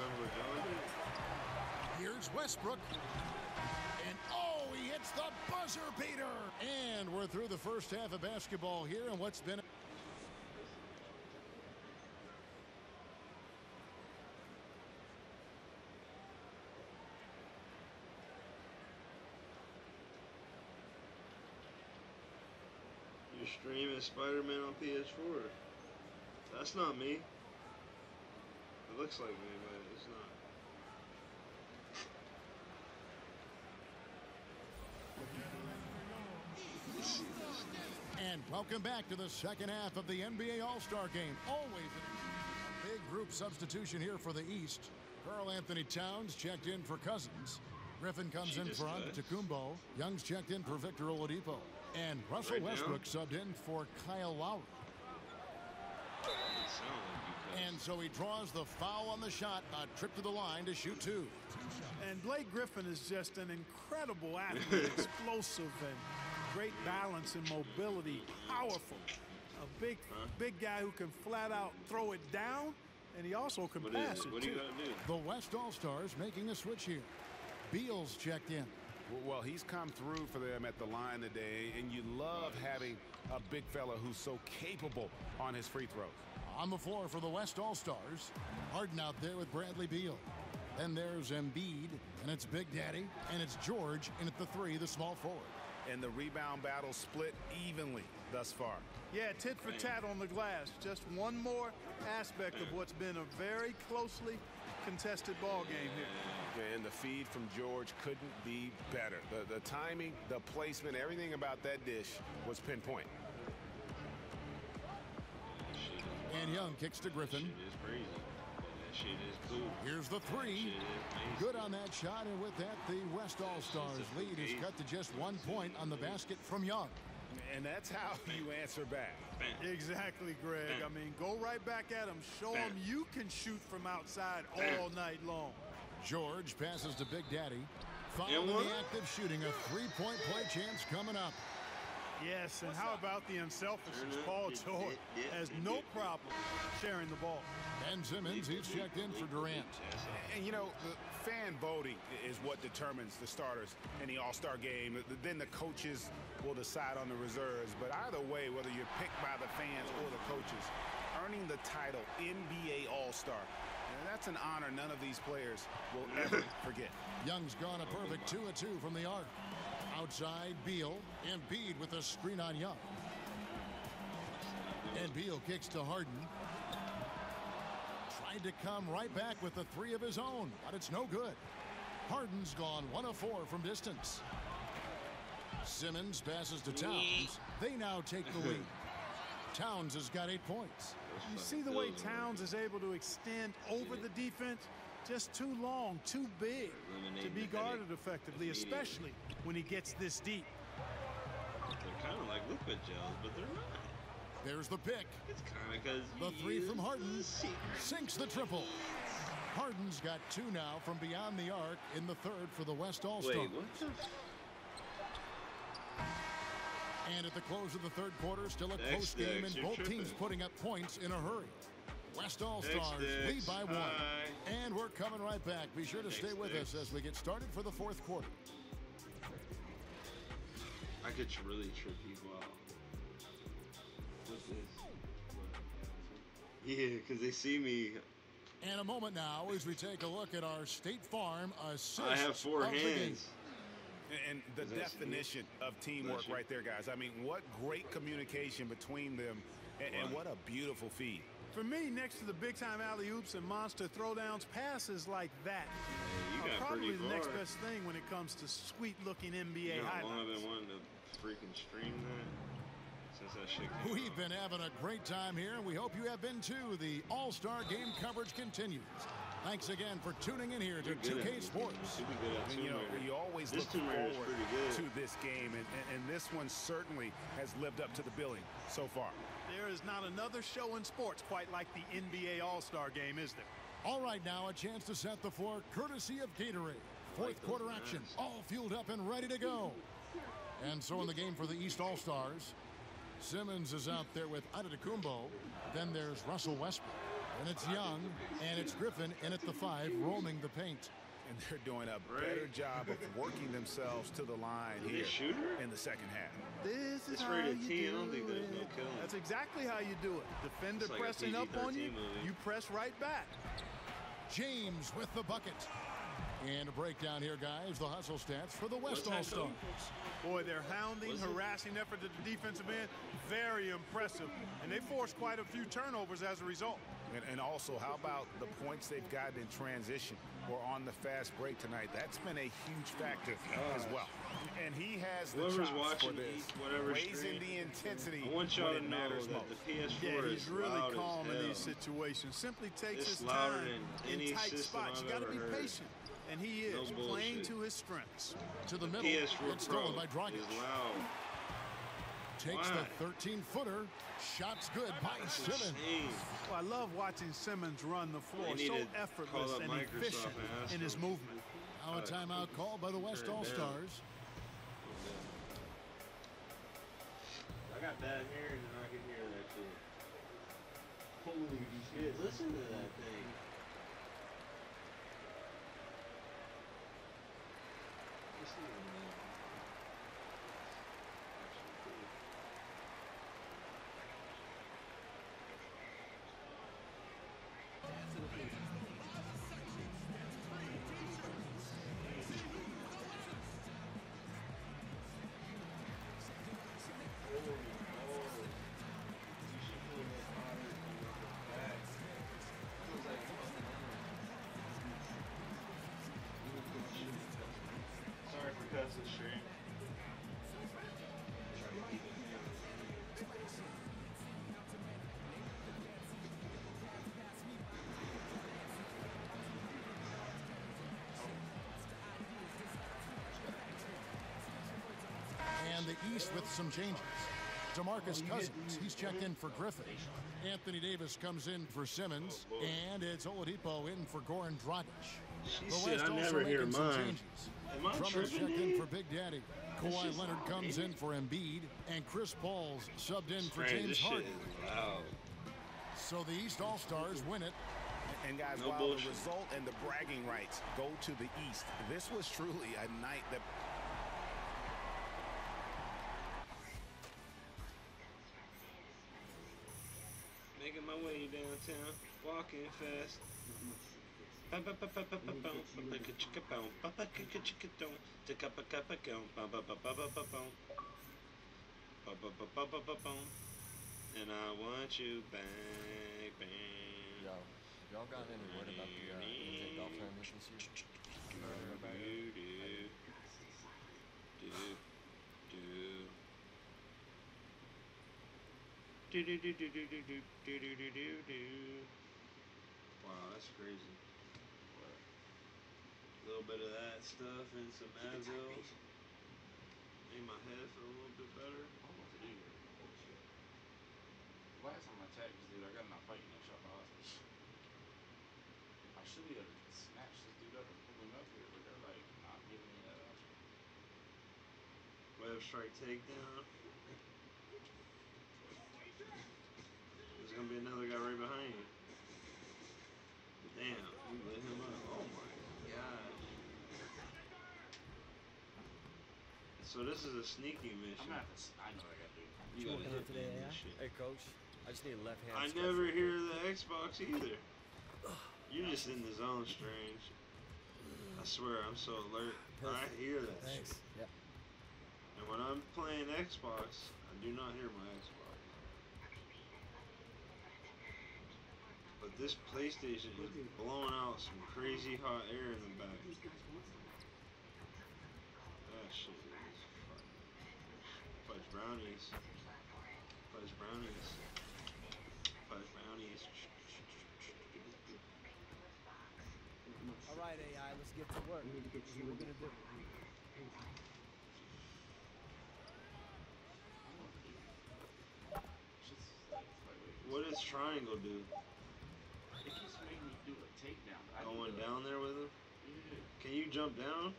Here's Westbrook. And oh, he hits the buzzer beater. And we're through the first half of basketball here, and what's been You're streaming Spider-Man on PS4. That's not me. It looks like me, but it's not. And welcome back to the second half of the NBA All-Star Game. Always a big group substitution here for the East. Karl Anthony Towns checked in for Cousins. Griffin comes in for Antetokounmpo. Young's checked in for Victor Oladipo. And Russell Westbrook subbed in for Kyle Lowry. And so he draws the foul on the shot, a trip to the line to shoot 2. And Blake Griffin is just an incredible athlete, explosive and great balance and mobility, powerful. A big guy who can flat out throw it down and he also can pass it, What do you too. got to do? The West All-Stars making a switch here. Beal's checked in. Well, he's come through for them at the line today, and you love having a big fella who's so capable on his free throws. On the floor for the West All-Stars, Harden out there with Bradley Beal. Then there's Embiid, and it's Big Daddy, and it's George in at the 3, the small forward. And the rebound battle split evenly thus far. Yeah, tit for tat on the glass. Just one more aspect of what's been a very closely contested ball game here. And the feed from George couldn't be better. The timing, the placement, everything about that dish was pinpoint. And Young kicks to Griffin. That shit is crazy. That shit is cool. Here's the 3. Good on that shot, and with that, the West All-Stars lead is cut to just 1 point on the basket from Young. And that's how you answer back. Exactly, Greg. I mean, go right back at him. Show him you can shoot from outside all night long. George passes to Big Daddy. Following the active shooting, a 3-point play chance coming up. Yes, and how about the unselfishness? Paul George has no problem sharing the ball. Ben Simmons, he's checked in for Durant. And, you know, the fan voting is what determines the starters in the All-Star game. Then the coaches will decide on the reserves. But either way, whether you're picked by the fans or the coaches, earning the title NBA All-Star, that's an honor none of these players will ever forget. Young's gone a perfect 2 of 2 from the arc. Outside, Beal. Embiid with a screen on Young. And Beal kicks to Harden. Tried to come right back with the 3 of his own, but it's no good. Harden's gone 1 of 4 from distance. Simmons passes to Towns. They now take the lead. Towns has got 8 points. You see the way Towns is able to extend over the defense? Just too long, too big to be guarded effectively, especially when he gets this deep. They're kind of like liquid gels, but they're not. There's the pick. It's kind of because the 3 from Harden sinks the triple. Harden's got 2 now from beyond the arc in the 3rd for the West All-Stars. Wait, what the? And at the close of the 3rd quarter, still a close game, and both teams putting up points in a hurry. West All-Stars lead by 1. And we're coming right back. Be sure to stay with us as we get started for the 4th quarter. I could really trip people out. What's this? Yeah, because they see me. And a moment now as we take a look at our State Farm assist. I have 4 hands. And the definition of teamwork right there, guys. I mean, what great communication between them, and what a beautiful feed. For me, next to the big-time alley-oops and monster throwdowns, passes like that are probably the next best thing when it comes to sweet-looking NBA highlights. I've been wanting to freaking stream that since that shit came We've been having a great time here, and we hope you have been too. The All-Star Game coverage continues. Thanks again for tuning in here to 2K Sports. And, you know, we always look forward to this game, and this one certainly has lived up to the billing so far. There is not another show in sports quite like the NBA All-Star Game, is there? All right, now a chance to set the floor courtesy of Gatorade. 4th quarter action, all fueled up and ready to go. And so in the game for the East All-Stars, Simmons is out there with Antetokounmpo. Then there's Russell Westbrook. And it's Young, and it's Griffin in at the 5, roaming the paint. And they're doing a better job of working themselves to the line here in the 2nd half. This is how you do it. That's exactly how you do it. Defender pressing up on you, you press right back. James with the bucket. And a breakdown here, guys. The hustle stats for the West All-Stars. Boy, their hounding, harassing effort at the defensive end, very impressive. And they forced quite a few turnovers as a result. And also, how about the points they've gotten in transition or on the fast break tonight? That's been a huge factor as well. And he has the chops for this. Raising the intensity. I want y'all to know that the PS4 he's really calm in these situations. Simply takes his time in tight spots. You got to be patient. And he is playing to his strengths. To the middle, it's stolen by Dragic. Takes the 13-footer. Shot's good by Simmons. Well, I love watching Simmons run the floor. So effortless and efficient in his movement. Now a timeout called by the West All-Stars. I got bad hearing and I can hear that Holy shit, listen to that thing. Listen to that. Sorry for cussing stream. And the East with some changes. DeMarcus Cousins, he's checked in for Griffin. Anthony Davis comes in for Simmons. And it's Oladipo in for Goran Dragic. She said I never hear mine. Am I Drummond's tripping, checked in dude? for Big Daddy. Kawhi Leonard comes in for Embiid. And Chris Paul's subbed in for Strange, James this shit Harden. is loud. So the East All-Stars win it. And guys, No while bullshit. the result and the bragging rights go to the East, this was truly a night that Making my way downtown, walking fast. And I want you back, bang. Yo, y'all got any word about the NJ golf tournament this year? Wow, that's crazy. A little bit of that stuff and some Advils. Made my head feel a little bit better. Last time I tagged this dude, I got in a fight next shop hospital. I should be able to snatch this dude up and pull him up here, but they're like not giving me that option. Web strike takedown. There's gonna be another guy right behind you. Damn, you lit him up. Oh my gosh. So this is a sneaky mission. I'm gonna have to. I know what I gotta do. You gotta working on hit me today, in yeah? this shit. Hey, coach. I just need a left hand. I stretch never real hear quick. the Xbox either. You're just in the zone, Strange. I swear, I'm so alert. I hear that Thanks. shit. Yep. And when I'm playing Xbox, I do not hear my Xbox. But this PlayStation is blowing out some crazy hot air in the back. That shit is fudge brownies. Fudge brownies. Fudge brownies. All right, AI, let's get to work. What are we gonna do? What does triangle do? It just made me do a takedown. Going down there with him? Yeah. Can you jump down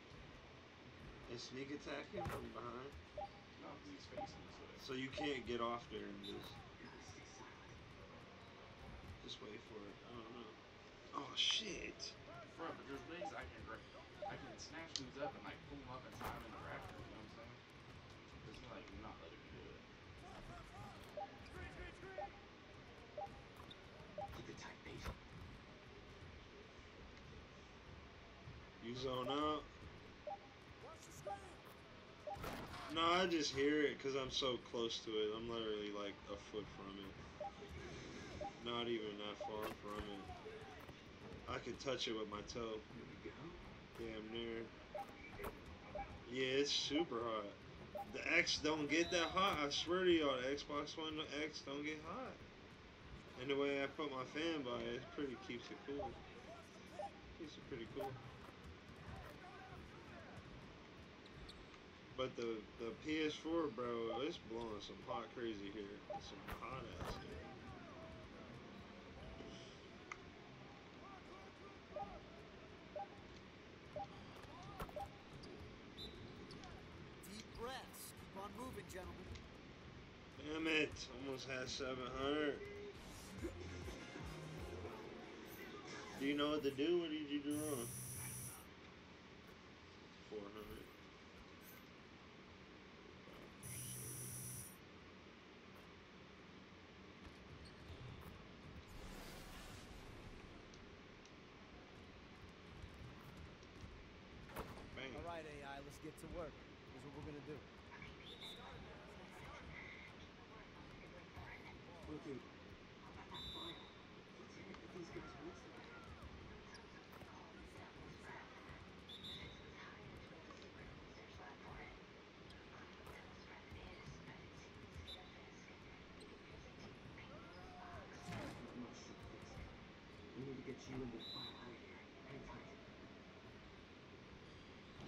and sneak attack him from behind? No, he's facing this way. So you can't get off there and just wait for it. I don't know. Oh shit! Bro, but there's ways I can snatch dudes up and like pull them up and tie them in the rafters. You know what I'm saying? It's like you're not letting me do it. Look at tight base. You zone out. No, I just hear it because I'm so close to it. I'm literally like a foot from it. Not even that far from it. I could touch it with my toe. Damn near. Yeah, it's super hot. The X don't get that hot. I swear to y'all, the Xbox One X don't get hot. And the way I put my fan by it, keeps it cool. Keeps it pretty cool. But the PS4, bro, it's blowing some hot crazy here. Some hot ass here. Deep breaths. Keep on moving, gentlemen. Damn it! Almost had 700. Do you know what to do? What did you do wrong? 400. All right, AI, let's get to work. Here's what we're gonna do.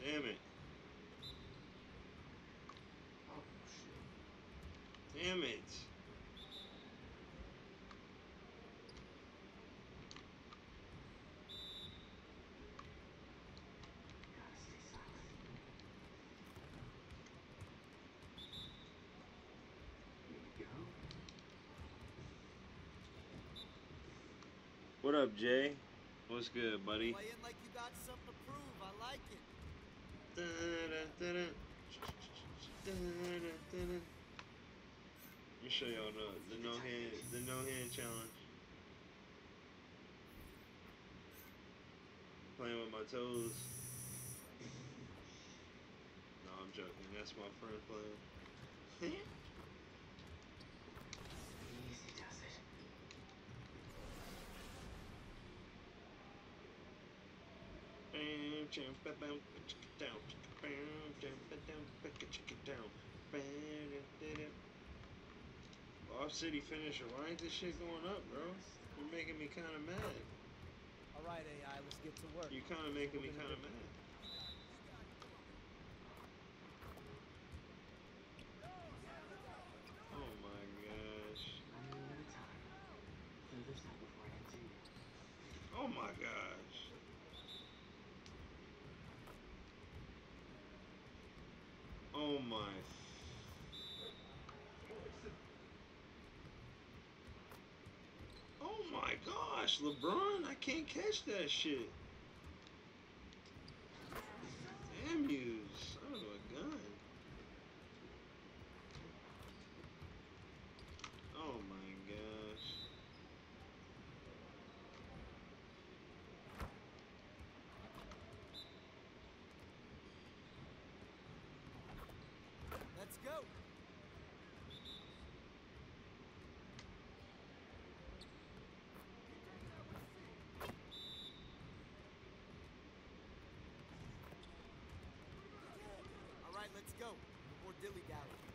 Damn it. Damn it. What up, Jay? What's good, buddy? Playing like you got something to prove. I like it. Let me show y'all the no hand challenge. Playing with my toes. No, I'm joking. That's my friend playing. Off City finisher. Why ain't this shit going up, bro? You're making me kind of mad. All right, AI, let's get to work. You're kind of making me kind of mad. Oh my gosh. Oh my gosh. Oh my. Oh my gosh, LeBron, I can't catch that shit. Damn you, son of a gun. Oh my gosh. Let's go. All right, let's go. No more dilly-dally.